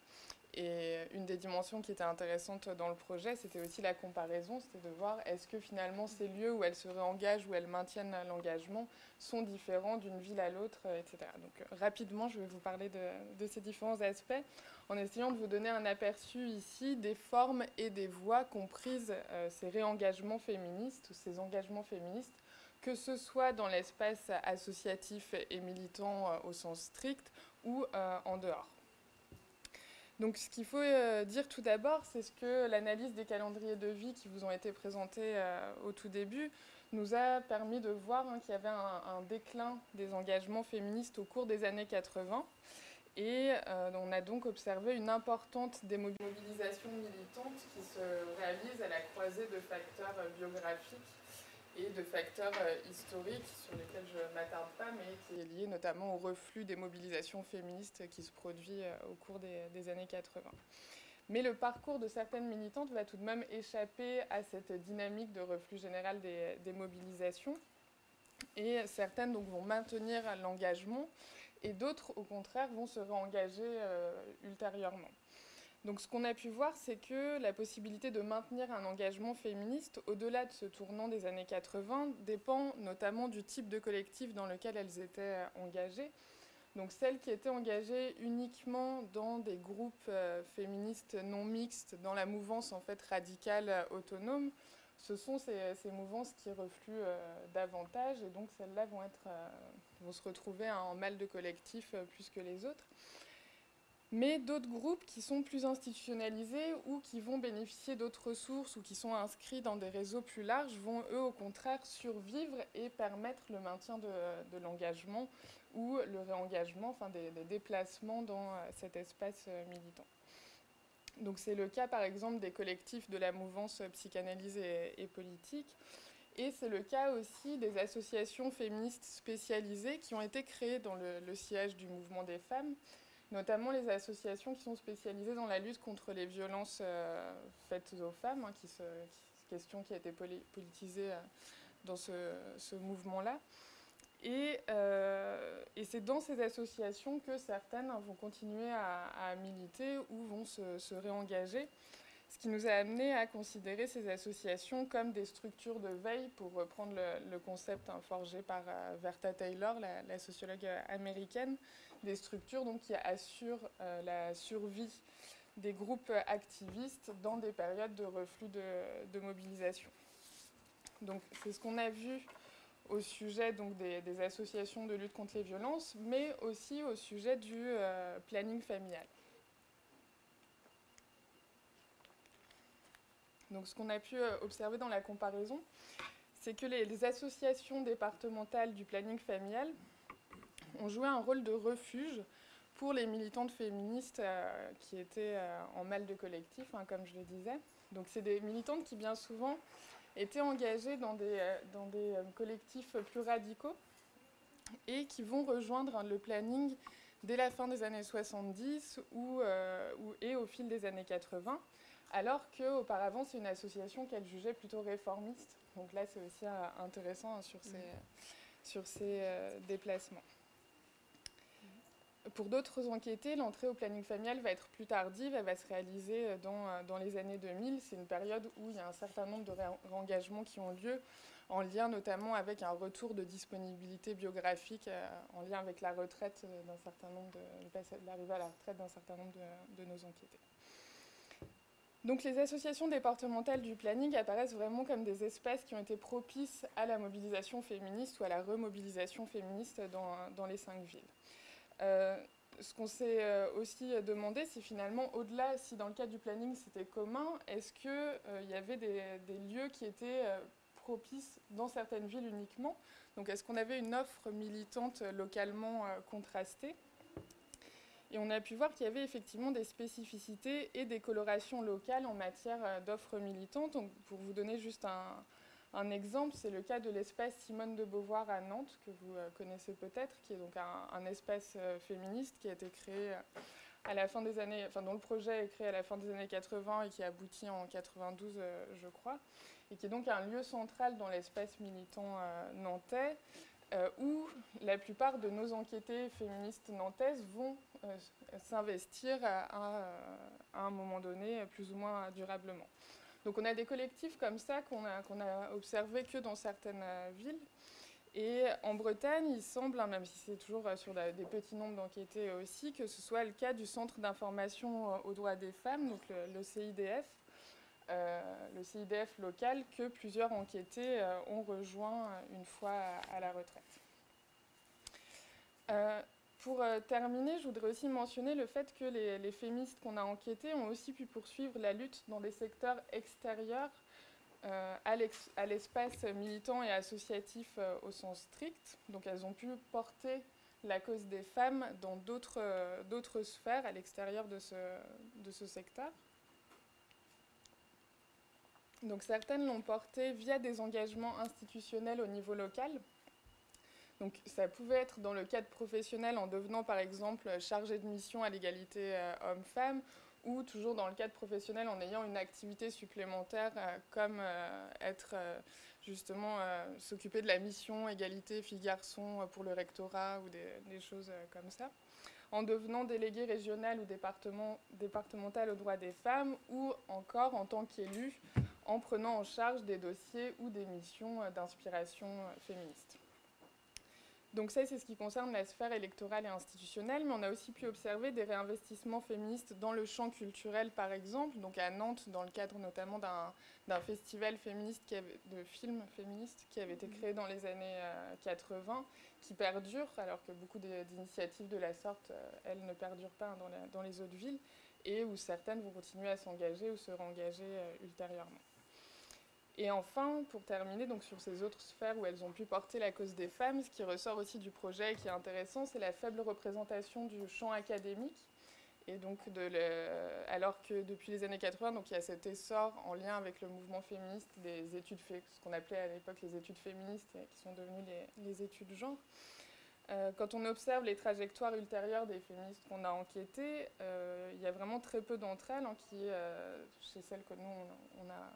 Et une des dimensions qui était intéressante dans le projet, c'était aussi la comparaison, c'était de voir est-ce que finalement ces lieux où elles se réengagent, où elles maintiennent l'engagement, sont différents d'une ville à l'autre, etc. Donc rapidement, je vais vous parler de ces différents aspects, en essayant de vous donner un aperçu ici des formes et des voies qu'ont prises ces réengagements féministes, ou ces engagements féministes, que ce soit dans l'espace associatif et militant au sens strict, ou en dehors. Donc ce qu'il faut dire tout d'abord, c'est ce que l'analyse des calendriers de vie qui vous ont été présentés au tout début nous a permis de voir qu'il y avait un déclin des engagements féministes au cours des années 80. Et on a donc observé une importante démobilisation militante qui se réalise à la croisée de facteurs biographiques et de facteurs historiques sur lesquels je ne m'attarde pas, mais qui est lié notamment au reflux des mobilisations féministes qui se produit au cours des années 80. Mais le parcours de certaines militantes va tout de même échapper à cette dynamique de reflux général des mobilisations. Et certaines donc, vont maintenir l'engagement et d'autres, au contraire, vont se réengager ultérieurement. Donc ce qu'on a pu voir, c'est que la possibilité de maintenir un engagement féministe, au-delà de ce tournant des années 80, dépend notamment du type de collectif dans lequel elles étaient engagées. Donc celles qui étaient engagées uniquement dans des groupes féministes non mixtes, dans la mouvance en fait radicale autonome, ce sont ces mouvances qui refluent davantage, et donc celles-là vont se retrouver en mal de collectif plus que les autres. Mais d'autres groupes qui sont plus institutionnalisés ou qui vont bénéficier d'autres ressources ou qui sont inscrits dans des réseaux plus larges vont, eux, au contraire, survivre et permettre le maintien de l'engagement ou le réengagement, enfin des déplacements dans cet espace militant. Donc c'est le cas, par exemple, des collectifs de la mouvance psychanalyse et politique. Et c'est le cas aussi des associations féministes spécialisées qui ont été créées dans le sillage du mouvement des femmes, notamment les associations qui sont spécialisées dans la lutte contre les violences faites aux femmes, question qui a été politisée dans ce mouvement-là. Et c'est dans ces associations que certaines vont continuer à militer ou vont se réengager, ce qui nous a amené à considérer ces associations comme des structures de veille, pour reprendre le concept forgé par Verta Taylor, la sociologue américaine, des structures donc, qui assurent la survie des groupes activistes dans des périodes de reflux de mobilisation. Donc c'est ce qu'on a vu au sujet donc, des associations de lutte contre les violences, mais aussi au sujet du planning familial. Donc, ce qu'on a pu observer dans la comparaison, c'est que les associations départementales du planning familial ont joué un rôle de refuge pour les militantes féministes qui étaient en mal de collectif, comme je le disais. Donc, c'est des militantes qui, bien souvent, étaient engagées dans des collectifs plus radicaux et qui vont rejoindre le planning dès la fin des années 70 et au fil des années 80, alors qu'auparavant, c'est une association qu'elle jugeait plutôt réformiste. Donc là, c'est aussi intéressant sur ces déplacements. Pour d'autres enquêtés, l'entrée au planning familial va être plus tardive, elle va se réaliser dans les années 2000. C'est une période où il y a un certain nombre de réengagements qui ont lieu, en lien notamment avec un retour de disponibilité biographique, en lien avec la retraite l'arrivée à la retraite d'un certain nombre de nos enquêtés. Donc les associations départementales du planning apparaissent vraiment comme des espaces qui ont été propices à la mobilisation féministe ou à la remobilisation féministe dans les 5 villes. Ce qu'on s'est aussi demandé, c'est finalement, au-delà, si dans le cadre du planning c'était commun, est-ce qu'il y avait des lieux qui étaient propices dans certaines villes uniquement? Donc est-ce qu'on avait une offre militante localement contrastée? Et on a pu voir qu'il y avait effectivement des spécificités et des colorations locales en matière d'offres militantes. Donc, pour vous donner juste un exemple, c'est le cas de l'espace Simone de Beauvoir à Nantes, que vous connaissez peut-être, qui est donc un espace féministe qui a été créé à la fin des années, dont le projet est créé à la fin des années 80 et qui aboutit en 92, je crois, et qui est donc un lieu central dans l'espace militant nantais, où la plupart de nos enquêtées féministes nantaises vont s'investir à un moment donné, plus ou moins durablement. Donc on a des collectifs comme ça qu'on a observés que dans certaines villes. Et en Bretagne, il semble, même si c'est toujours sur des petits nombres d'enquêtés aussi, que ce soit le cas du Centre d'information aux droits des femmes, donc le CIDF, local, que plusieurs enquêtés ont rejoint une fois à la retraite. Pour terminer, je voudrais aussi mentionner le fait que les féministes qu'on a enquêtées ont aussi pu poursuivre la lutte dans des secteurs extérieurs à l'espace militant et associatif au sens strict. Donc elles ont pu porter la cause des femmes dans d'autres sphères à l'extérieur de ce secteur. Donc certaines l'ont porté via des engagements institutionnels au niveau local. Donc ça pouvait être dans le cadre professionnel en devenant par exemple chargé de mission à l'égalité homme-femme, ou toujours dans le cadre professionnel en ayant une activité supplémentaire comme être justement s'occuper de la mission égalité filles-garçons pour le rectorat ou des choses comme ça, en devenant délégué régional ou départemental aux droits des femmes, ou encore en tant qu'élu en prenant en charge des dossiers ou des missions d'inspiration féministe. Donc ça, c'est ce qui concerne la sphère électorale et institutionnelle, mais on a aussi pu observer des réinvestissements féministes dans le champ culturel, par exemple, donc à Nantes, dans le cadre notamment d'un festival féministe de films féministes qui avait été créé dans les années 80, qui perdure, alors que beaucoup d'initiatives de la sorte, elles ne perdurent pas dans les autres villes, et où certaines vont continuer à s'engager ou se réengager ultérieurement. Et enfin, pour terminer, donc sur ces autres sphères où elles ont pu porter la cause des femmes, ce qui ressort aussi du projet et qui est intéressant, c'est la faible représentation du champ académique. Et donc, alors que depuis les années 80, donc, il y a cet essor en lien avec le mouvement féministe des études, ce qu'on appelait à l'époque les études féministes, qui sont devenues les études genre. Quand on observe les trajectoires ultérieures des féministes qu'on a enquêtées, il y a vraiment très peu d'entre elles, chez celles que nous, on a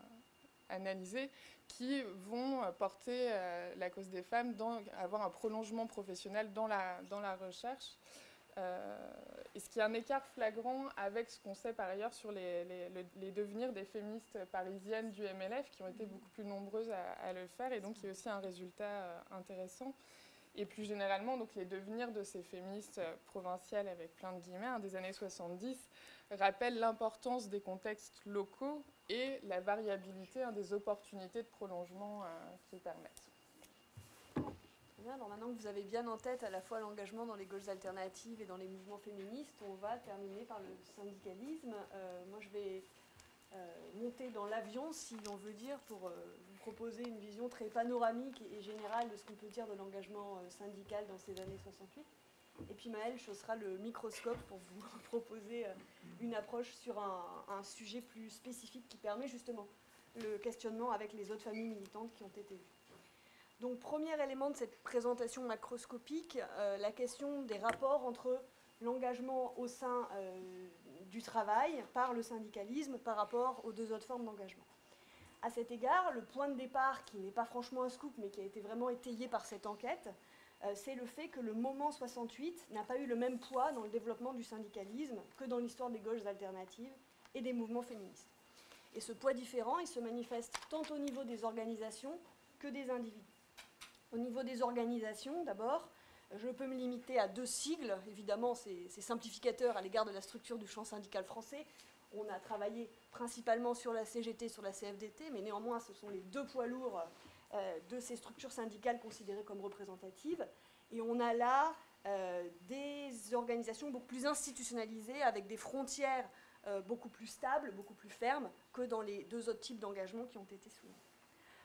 analysées, qui vont porter la cause des femmes, avoir un prolongement professionnel dans la recherche. Et ce qui est un écart flagrant avec ce qu'on sait par ailleurs sur les devenirs des féministes parisiennes du MLF, qui ont été beaucoup plus nombreuses à le faire, et donc il y a aussi un résultat intéressant. Et plus généralement, donc, les devenirs de ces féministes provinciales, avec plein de guillemets, des années 70, rappellent l'importance des contextes locaux et la variabilité des opportunités de prolongement qu'ils permettent. Bien, alors maintenant que vous avez bien en tête à la fois l'engagement dans les gauches alternatives et dans les mouvements féministes, on va terminer par le syndicalisme. Moi, je vais monter dans l'avion, si l'on veut dire, pour vous proposer une vision très panoramique et générale de ce qu'on peut dire de l'engagement syndical dans ces années 68. Et puis Maëlle chaussera le microscope pour vous proposer une approche sur un sujet plus spécifique qui permet justement le questionnement avec les autres familles militantes qui ont été vues. Donc, premier élément de cette présentation macroscopique, la question des rapports entre l'engagement au sein du travail par le syndicalisme par rapport aux deux autres formes d'engagement. À cet égard, le point de départ, qui n'est pas franchement un scoop, mais qui a été vraiment étayé par cette enquête, c'est le fait que le moment 68 n'a pas eu le même poids dans le développement du syndicalisme que dans l'histoire des gauches alternatives et des mouvements féministes. Et ce poids différent, il se manifeste tant au niveau des organisations que des individus. Au niveau des organisations, d'abord, je peux me limiter à deux sigles. Évidemment, c'est simplificateur à l'égard de la structure du champ syndical français. On a travaillé principalement sur la CGT, sur la CFDT, mais néanmoins, ce sont les deux poids lourds de ces structures syndicales considérées comme représentatives. Et on a là des organisations beaucoup plus institutionnalisées, avec des frontières beaucoup plus stables, beaucoup plus fermes que dans les deux autres types d'engagements qui ont été soulignés.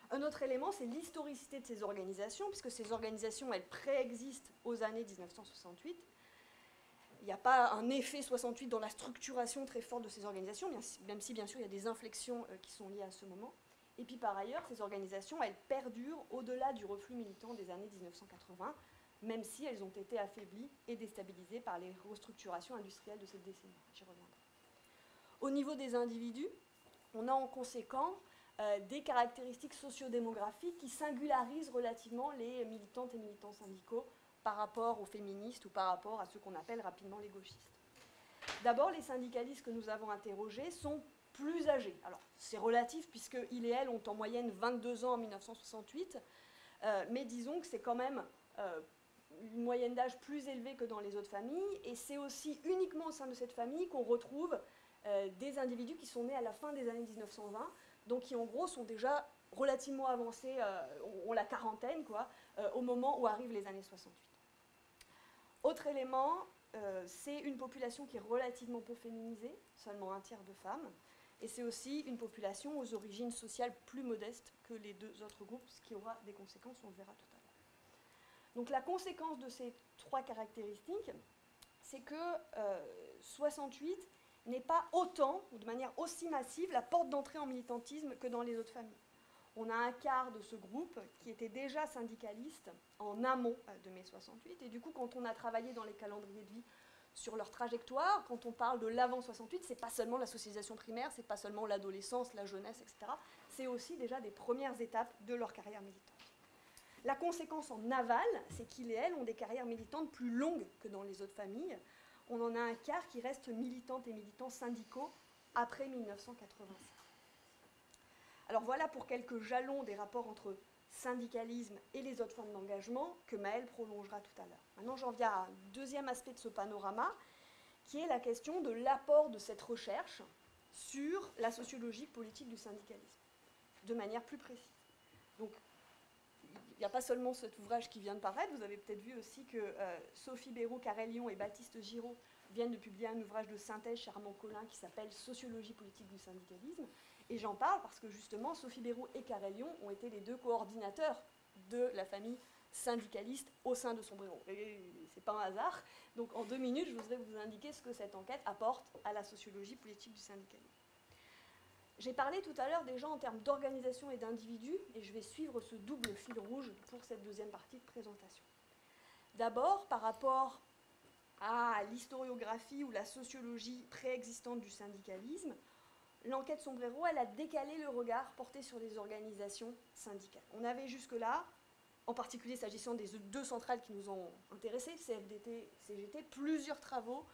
Un autre élément, c'est l'historicité de ces organisations, puisque ces organisations, elles préexistent aux années 1968. Il n'y a pas un effet 68 dans la structuration très forte de ces organisations, même si, bien sûr, il y a des inflexions qui sont liées à ce moment. Et puis, par ailleurs, ces organisations, elles perdurent au-delà du reflux militant des années 1980, même si elles ont été affaiblies et déstabilisées par les restructurations industrielles de cette décennie. J'y reviendrai. Au niveau des individus, on a en conséquence des caractéristiques sociodémographiques qui singularisent relativement les militantes et militants syndicaux par rapport aux féministes ou par rapport à ceux qu'on appelle rapidement les gauchistes. D'abord, les syndicalistes que nous avons interrogés sont plus âgés. Alors, c'est relatif puisqu'ils et elles ont en moyenne 22 ans en 1968, mais disons que c'est quand même une moyenne d'âge plus élevée que dans les autres familles, et c'est aussi uniquement au sein de cette famille qu'on retrouve des individus qui sont nés à la fin des années 1920, donc qui en gros sont déjà relativement avancés, ont la quarantaine, au moment où arrivent les années 68. Autre élément, c'est une population qui est relativement peu féminisée, seulement un tiers de femmes, et c'est aussi une population aux origines sociales plus modestes que les deux autres groupes, ce qui aura des conséquences, on le verra tout à l'heure. Donc la conséquence de ces trois caractéristiques, c'est que 68 n'est pas autant, ou de manière aussi massive, la porte d'entrée en militantisme que dans les autres familles. On a un quart de ce groupe qui était déjà syndicaliste en amont de mai 68, et du coup, quand on a travaillé dans les calendriers de vie sur leur trajectoire, quand on parle de l'avant 68, c'est pas seulement la socialisation primaire, c'est pas seulement l'adolescence, la jeunesse, etc. C'est aussi déjà des premières étapes de leur carrière militante. La conséquence en aval, c'est qu'ils et elles ont des carrières militantes plus longues que dans les autres familles. On en a un quart qui reste militantes et militants syndicaux après 1985. Alors voilà pour quelques jalons des rapports entre syndicalisme et les autres formes d'engagement que Maëlle prolongera tout à l'heure. Maintenant, j'en viens à un deuxième aspect de ce panorama, qui est la question de l'apport de cette recherche sur la sociologie politique du syndicalisme, de manière plus précise. Donc, il n'y a pas seulement cet ouvrage qui vient de paraître, vous avez peut-être vu aussi que Sophie Béraud-Carrellion et Baptiste Giraud viennent de publier un ouvrage de synthèse chez Armand Collin qui s'appelle « Sociologie politique du syndicalisme ». Et j'en parle parce que justement, Sophie Béraud et Carrellion ont été les deux coordinateurs de la famille syndicaliste au sein de Sombrero. Et ce n'est pas un hasard. Donc en 2 minutes, je voudrais vous indiquer ce que cette enquête apporte à la sociologie politique du syndicalisme. J'ai parlé tout à l'heure déjà en termes d'organisation et d'individus, et je vais suivre ce double fil rouge pour cette deuxième partie de présentation. D'abord, par rapport à l'historiographie ou la sociologie préexistante du syndicalisme, l'enquête Sombrero, elle a décalé le regard porté sur les organisations syndicales. On avait jusque-là, en particulier s'agissant des deux centrales qui nous ont intéressés, CFDT, CGT, plusieurs travaux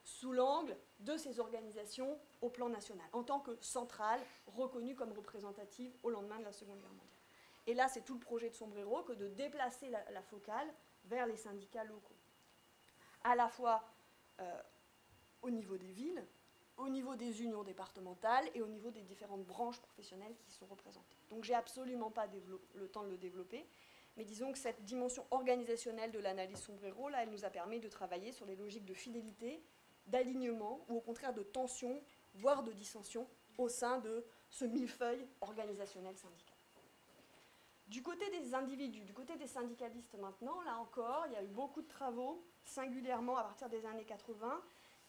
sous l'angle de ces organisations au plan national, en tant que centrales reconnues comme représentatives au lendemain de la Seconde Guerre mondiale. Et là, c'est tout le projet de Sombrero que de déplacer la focale vers les syndicats locaux, à la fois au niveau des villes, au niveau des unions départementales et au niveau des différentes branches professionnelles qui sont représentées. Donc j'ai absolument pas le temps de le développer, mais disons que cette dimension organisationnelle de l'analyse Sombrero, là, elle nous a permis de travailler sur les logiques de fidélité, d'alignement ou au contraire de tension, voire de dissension au sein de ce millefeuille organisationnel syndical. Du côté des individus, du côté des syndicalistes maintenant, là encore, il y a eu beaucoup de travaux, singulièrement à partir des années 80,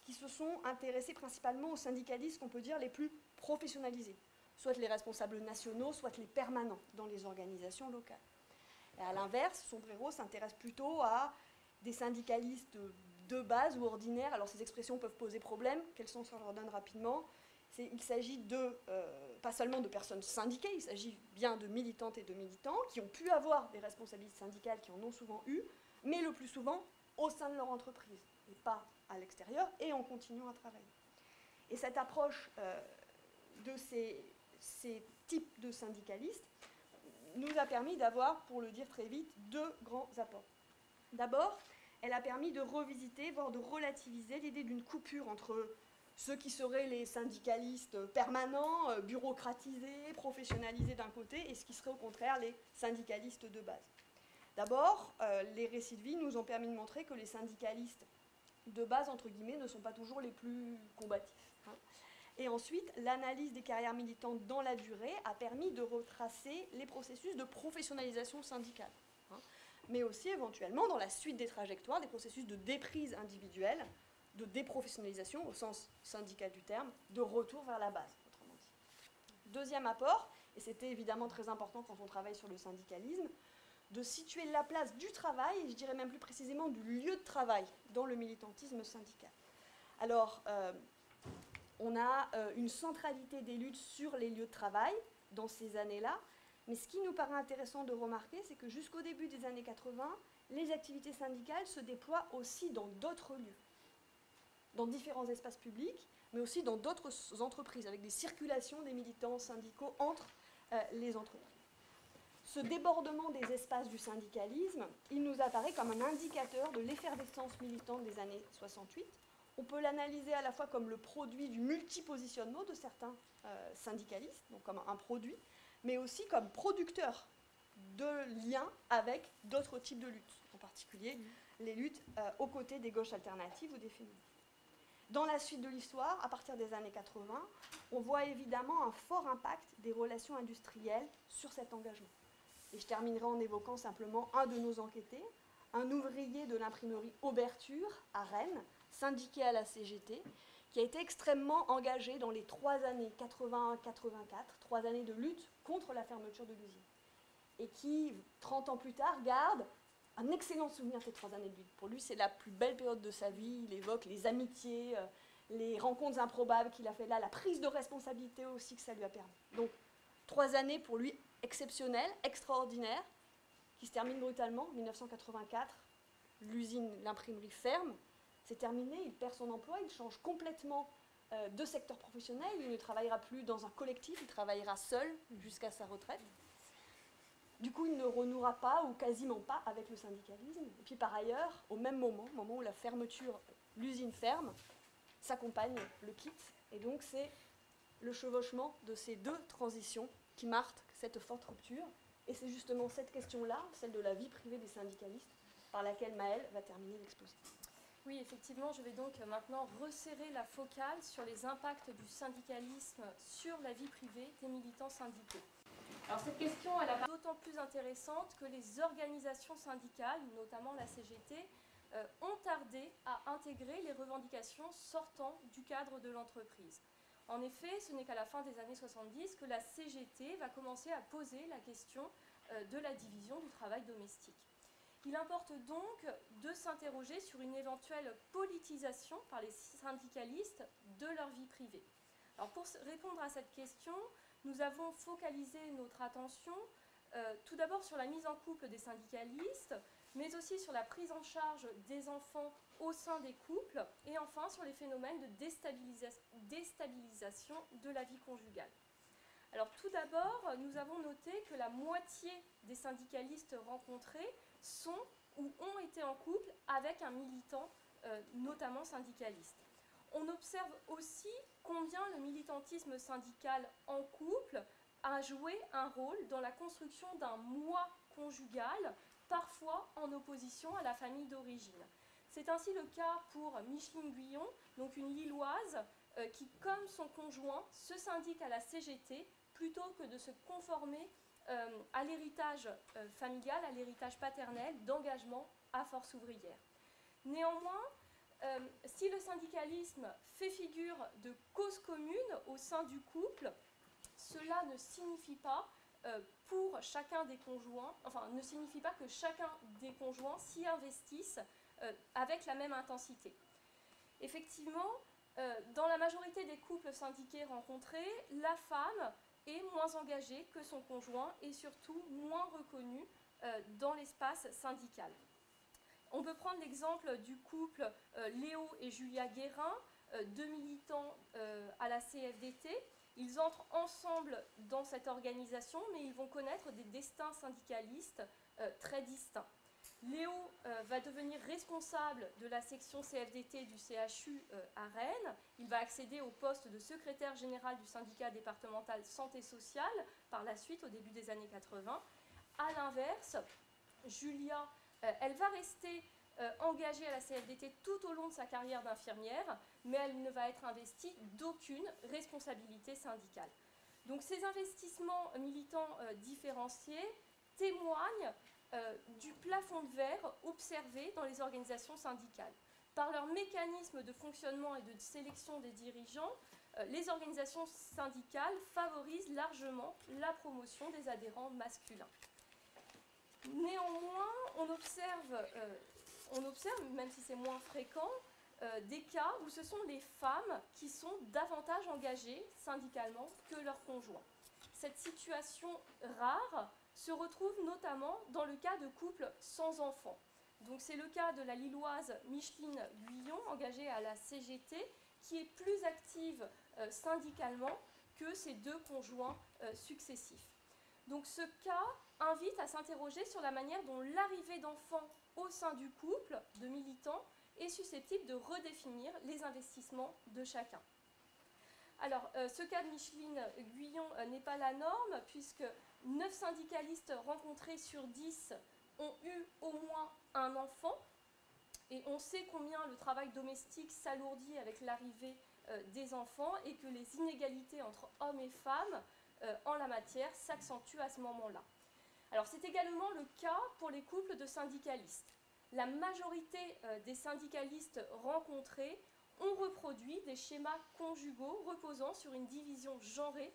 qui se sont intéressés principalement aux syndicalistes qu'on peut dire les plus professionnalisés, soit les responsables nationaux, soit les permanents dans les organisations locales. Et à l'inverse, Sombrero s'intéresse plutôt à des syndicalistes de base ou ordinaires. Alors ces expressions peuvent poser problème, quel sens on leur donne rapidement? Il s'agit pas seulement de personnes syndiquées, il s'agit bien de militantes et de militants qui ont pu avoir des responsabilités syndicales, qui en ont souvent eu, mais le plus souvent au sein de leur entreprise, et pas à l'extérieur, et en continuant à travailler. Et cette approche de ces types de syndicalistes nous a permis d'avoir, pour le dire très vite, 2 grands apports. D'abord, elle a permis de revisiter, voire de relativiser l'idée d'une coupure entre ceux qui seraient les syndicalistes permanents, bureaucratisés, professionnalisés d'un côté, et ce qui serait au contraire les syndicalistes de base. D'abord, les récits de vie nous ont permis de montrer que les syndicalistes de base, entre guillemets, ne sont pas toujours les plus combatifs. Et ensuite, l'analyse des carrières militantes dans la durée a permis de retracer les processus de professionnalisation syndicale, mais aussi éventuellement, dans la suite des trajectoires, des processus de déprise individuelle, de déprofessionnalisation, au sens syndical du terme, de retour vers la base, autrement dit. Deuxième apport, et c'était évidemment très important quand on travaille sur le syndicalisme, de situer la place du travail, et je dirais même plus précisément du lieu de travail, dans le militantisme syndical. Alors, on a une centralité des luttes sur les lieux de travail dans ces années-là, mais ce qui nous paraît intéressant de remarquer, c'est que jusqu'au début des années 80, les activités syndicales se déploient aussi dans d'autres lieux, dans différents espaces publics, mais aussi dans d'autres entreprises, avec des circulations des militants syndicaux entre les entreprises. Ce débordement des espaces du syndicalisme, il nous apparaît comme un indicateur de l'effervescence militante des années 68. On peut l'analyser à la fois comme le produit du multipositionnement de certains syndicalistes, donc comme un produit, mais aussi comme producteur de liens avec d'autres types de luttes, en particulier les luttes aux côtés des gauches alternatives ou des féministes. Dans la suite de l'histoire, à partir des années 80, on voit évidemment un fort impact des relations industrielles sur cet engagement. Et je terminerai en évoquant simplement un de nos enquêtés, un ouvrier de l'imprimerie Auberture à Rennes, syndiqué à la CGT, qui a été extrêmement engagé dans les 3 années 81-84, 3 années de lutte contre la fermeture de l'usine. Et qui, 30 ans plus tard, garde un excellent souvenir de ces 3 années de lutte. Pour lui, c'est la plus belle période de sa vie. Il évoque les amitiés, les rencontres improbables qu'il a fait là, la prise de responsabilité aussi que ça lui a permis. Donc, 3 années pour lui exceptionnelles, extraordinaires, qui se terminent brutalement. En 1984, l'usine, l'imprimerie ferme. C'est terminé, il perd son emploi, il change complètement de secteur professionnel. Il ne travaillera plus dans un collectif, il travaillera seul jusqu'à sa retraite. Du coup, il ne renouera pas, ou quasiment pas, avec le syndicalisme. Et puis par ailleurs, au même moment où la fermeture, l'usine ferme, s'accompagne le quitte. Et donc c'est le chevauchement de ces 2 transitions qui marquent cette forte rupture. Et c'est justement cette question-là, celle de la vie privée des syndicalistes, par laquelle Maëlle va terminer l'exposé. Oui, effectivement, je vais donc maintenant resserrer la focale sur les impacts du syndicalisme sur la vie privée des militants syndicaux. Alors cette question, elle est d'autant plus intéressante que les organisations syndicales, notamment la CGT, ont tardé à intégrer les revendications sortant du cadre de l'entreprise. En effet, ce n'est qu'à la fin des années 70 que la CGT va commencer à poser la question de la division du travail domestique. Il importe donc de s'interroger sur une éventuelle politisation par les syndicalistes de leur vie privée. Alors pour répondre à cette question, nous avons focalisé notre attention tout d'abord sur la mise en couple des syndicalistes, mais aussi sur la prise en charge des enfants au sein des couples, et enfin sur les phénomènes de déstabilisation de la vie conjugale. Alors tout d'abord, nous avons noté que la moitié des syndicalistes rencontrés sont ou ont été en couple avec un militant, notamment syndicaliste. On observe aussi combien le militantisme syndical en couple a joué un rôle dans la construction d'un moi conjugal, parfois en opposition à la famille d'origine. C'est ainsi le cas pour Micheline Guyon, donc une Lilloise, qui, comme son conjoint, se syndique à la CGT plutôt que de se conformer à l'héritage familial, à l'héritage paternel d'engagement à force ouvrière. Néanmoins, si le syndicalisme fait figure de cause commune au sein du couple, cela ne signifie pas pour chacun des conjoints, enfin ne signifie pas que chacun des conjoints s'y investisse avec la même intensité. Effectivement, dans la majorité des couples syndiqués rencontrés, la femme est moins engagée que son conjoint et surtout moins reconnue dans l'espace syndical. On peut prendre l'exemple du couple Léo et Julia Guérin, 2 militants à la CFDT. Ils entrent ensemble dans cette organisation, mais ils vont connaître des destins syndicalistes très distincts. Léo va devenir responsable de la section CFDT du CHU à Rennes. Il va accéder au poste de secrétaire général du syndicat départemental santé sociale par la suite, au début des années 80. À l'inverse, Julia, elle va rester engagée à la CFDT tout au long de sa carrière d'infirmière, mais elle ne va être investie d'aucune responsabilité syndicale. Donc ces investissements militants différenciés témoignent du plafond de verre observé dans les organisations syndicales. Par leur mécanisme de fonctionnement et de sélection des dirigeants, les organisations syndicales favorisent largement la promotion des adhérents masculins. Néanmoins, on observe, même si c'est moins fréquent, des cas où ce sont les femmes qui sont davantage engagées syndicalement que leurs conjoints. Cette situation rare se retrouve notamment dans le cas de couples sans enfants. Donc c'est le cas de la Lilloise Micheline Guyon, engagée à la CGT, qui est plus active syndicalement que ses 2 conjoints successifs. Donc ce cas invite à s'interroger sur la manière dont l'arrivée d'enfants au sein du couple de militants est susceptible de redéfinir les investissements de chacun. Alors, ce cas de Micheline Guyon n'est pas la norme, puisque 9 syndicalistes rencontrés sur 10 ont eu au moins un enfant, et on sait combien le travail domestique s'alourdit avec l'arrivée des enfants, et que les inégalités entre hommes et femmes en la matière s'accentuent à ce moment-là. Alors, c'est également le cas pour les couples de syndicalistes. la majorité des syndicalistes rencontrés ont reproduit des schémas conjugaux reposant sur une division genrée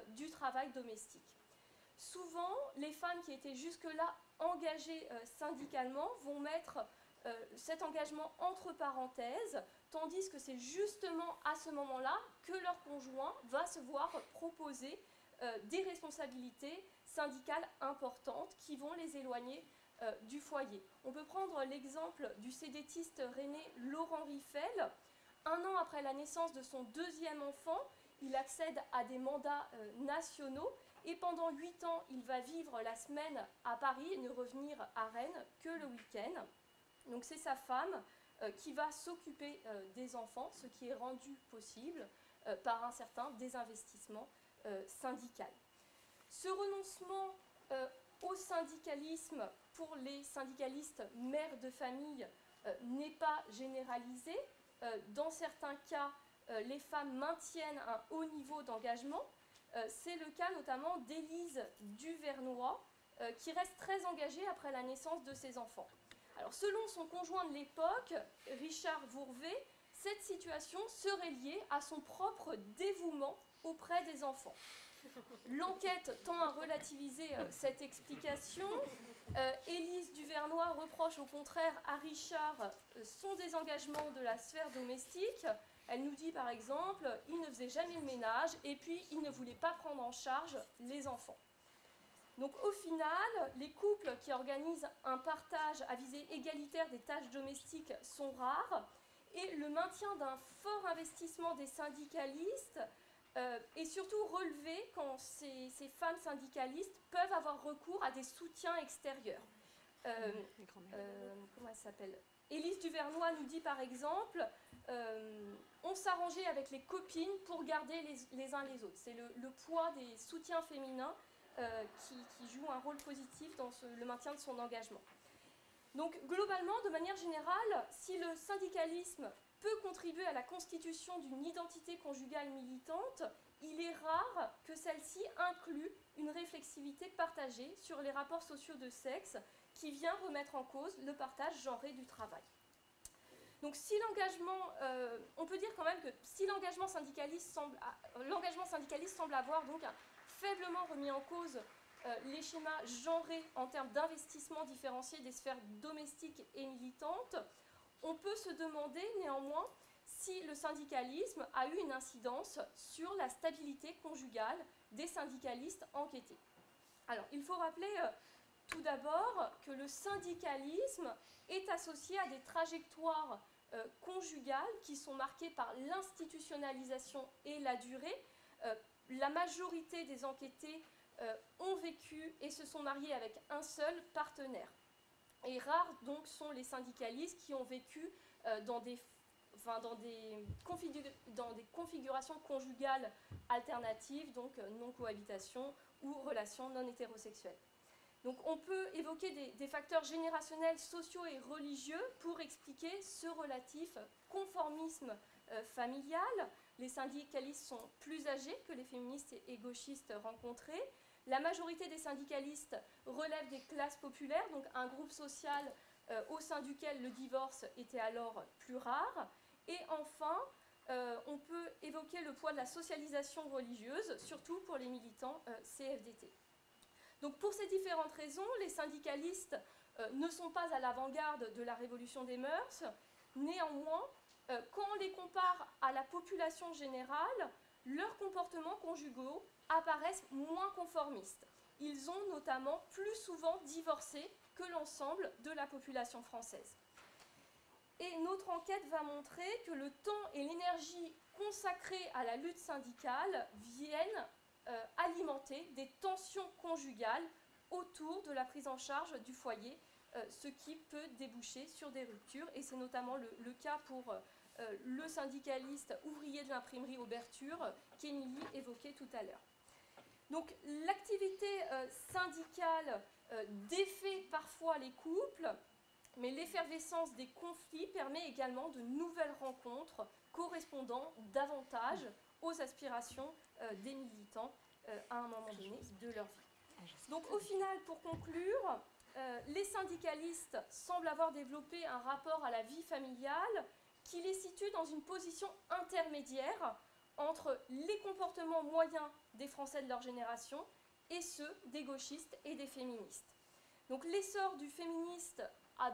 du travail domestique. Souvent, les femmes qui étaient jusque-là engagées syndicalement vont mettre cet engagement entre parenthèses, tandis que c'est justement à ce moment-là que leur conjoint va se voir proposer des responsabilités syndicales importantes qui vont les éloigner du foyer. On peut prendre l'exemple du cédétiste René Laurent Riffel. 1 an après la naissance de son 2e enfant, il accède à des mandats nationaux et pendant 8 ans, il va vivre la semaine à Paris et ne revenir à Rennes que le week-end. Donc c'est sa femme qui va s'occuper des enfants, ce qui est rendu possible par un certain désinvestissement syndical. Ce renoncement au syndicalisme pour les syndicalistes mères de famille n'est pas généralisé. Dans certains cas, les femmes maintiennent un haut niveau d'engagement. C'est le cas notamment d'Élise Duvernois, qui reste très engagée après la naissance de ses enfants. Alors, selon son conjoint de l'époque, Richard Vourvet, cette situation serait liée à son propre dévouement auprès des enfants. L'enquête tend à relativiser cette explication. Élise Duvernois reproche au contraire à Richard son désengagement de la sphère domestique. Elle nous dit par exemple, il ne faisait jamais le ménage et puis il ne voulait pas prendre en charge les enfants. Donc au final, les couples qui organisent un partage à visée égalitaire des tâches domestiques sont rares et le maintien d'un fort investissement des syndicalistes est surtout relevé quand ces femmes syndicalistes peuvent avoir recours à des soutiens extérieurs. Comment elle s'appelle ? Élise Duvernois nous dit par exemple on s'arrangeait avec les copines pour garder les uns les autres. C'est le poids des soutiens féminins qui joue un rôle positif dans le maintien de son engagement. Donc globalement, de manière générale, si le syndicalisme peut contribuer à la constitution d'une identité conjugale militante, il est rare que celle-ci inclue une réflexivité partagée sur les rapports sociaux de sexe qui vient remettre en cause le partage genré du travail. Donc si l'engagement, on peut dire quand même que si l'engagement syndicaliste semble avoir donc faiblement remis en cause les schémas genrés en termes d'investissement différencié des sphères domestiques et militantes, on peut se demander néanmoins si le syndicalisme a eu une incidence sur la stabilité conjugale des syndicalistes enquêtés. Alors, il faut rappeler tout d'abord que le syndicalisme est associé à des trajectoires conjugales qui sont marquées par l'institutionnalisation et la durée. La majorité des enquêtés ont vécu et se sont mariés avec un seul partenaire. Et rares donc sont les syndicalistes qui ont vécu dans des configurations conjugales alternatives, donc non-cohabitation ou relations non hétérosexuelles. Donc on peut évoquer des facteurs générationnels, sociaux et religieux pour expliquer ce relatif conformisme familial. Les syndicalistes sont plus âgés que les féministes et gauchistes rencontrés. La majorité des syndicalistes relèvent des classes populaires, donc un groupe social au sein duquel le divorce était alors plus rare. Et enfin, on peut évoquer le poids de la socialisation religieuse, surtout pour les militants CFDT. Donc pour ces différentes raisons, les syndicalistes ne sont pas à l'avant-garde de la révolution des mœurs. Néanmoins, quand on les compare à la population générale, leurs comportements conjugaux apparaissent moins conformistes. Ils ont notamment plus souvent divorcé que l'ensemble de la population française. Et notre enquête va montrer que le temps et l'énergie consacrés à la lutte syndicale viennent alimenter des tensions conjugales autour de la prise en charge du foyer, ce qui peut déboucher sur des ruptures. Et c'est notamment le cas pour le syndicaliste ouvrier de l'imprimerie Auberture qu'Émilie évoquait tout à l'heure. Donc l'activité syndicale défait parfois les couples, mais l'effervescence des conflits permet également de nouvelles rencontres correspondant davantage aux aspirations des militants à un moment donné de leur vie. Donc au final, pour conclure, les syndicalistes semblent avoir développé un rapport à la vie familiale qui les situe dans une position intermédiaire entre les comportements moyens des Français de leur génération et ceux des gauchistes et des féministes. Donc l'essor du féministe a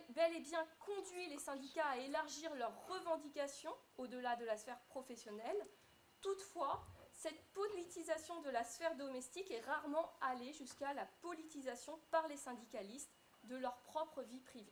bel et bien conduit les syndicats à élargir leurs revendications au-delà de la sphère professionnelle. Toutefois, cette politisation de la sphère domestique est rarement allée jusqu'à la politisation par les syndicalistes de leur propre vie privée.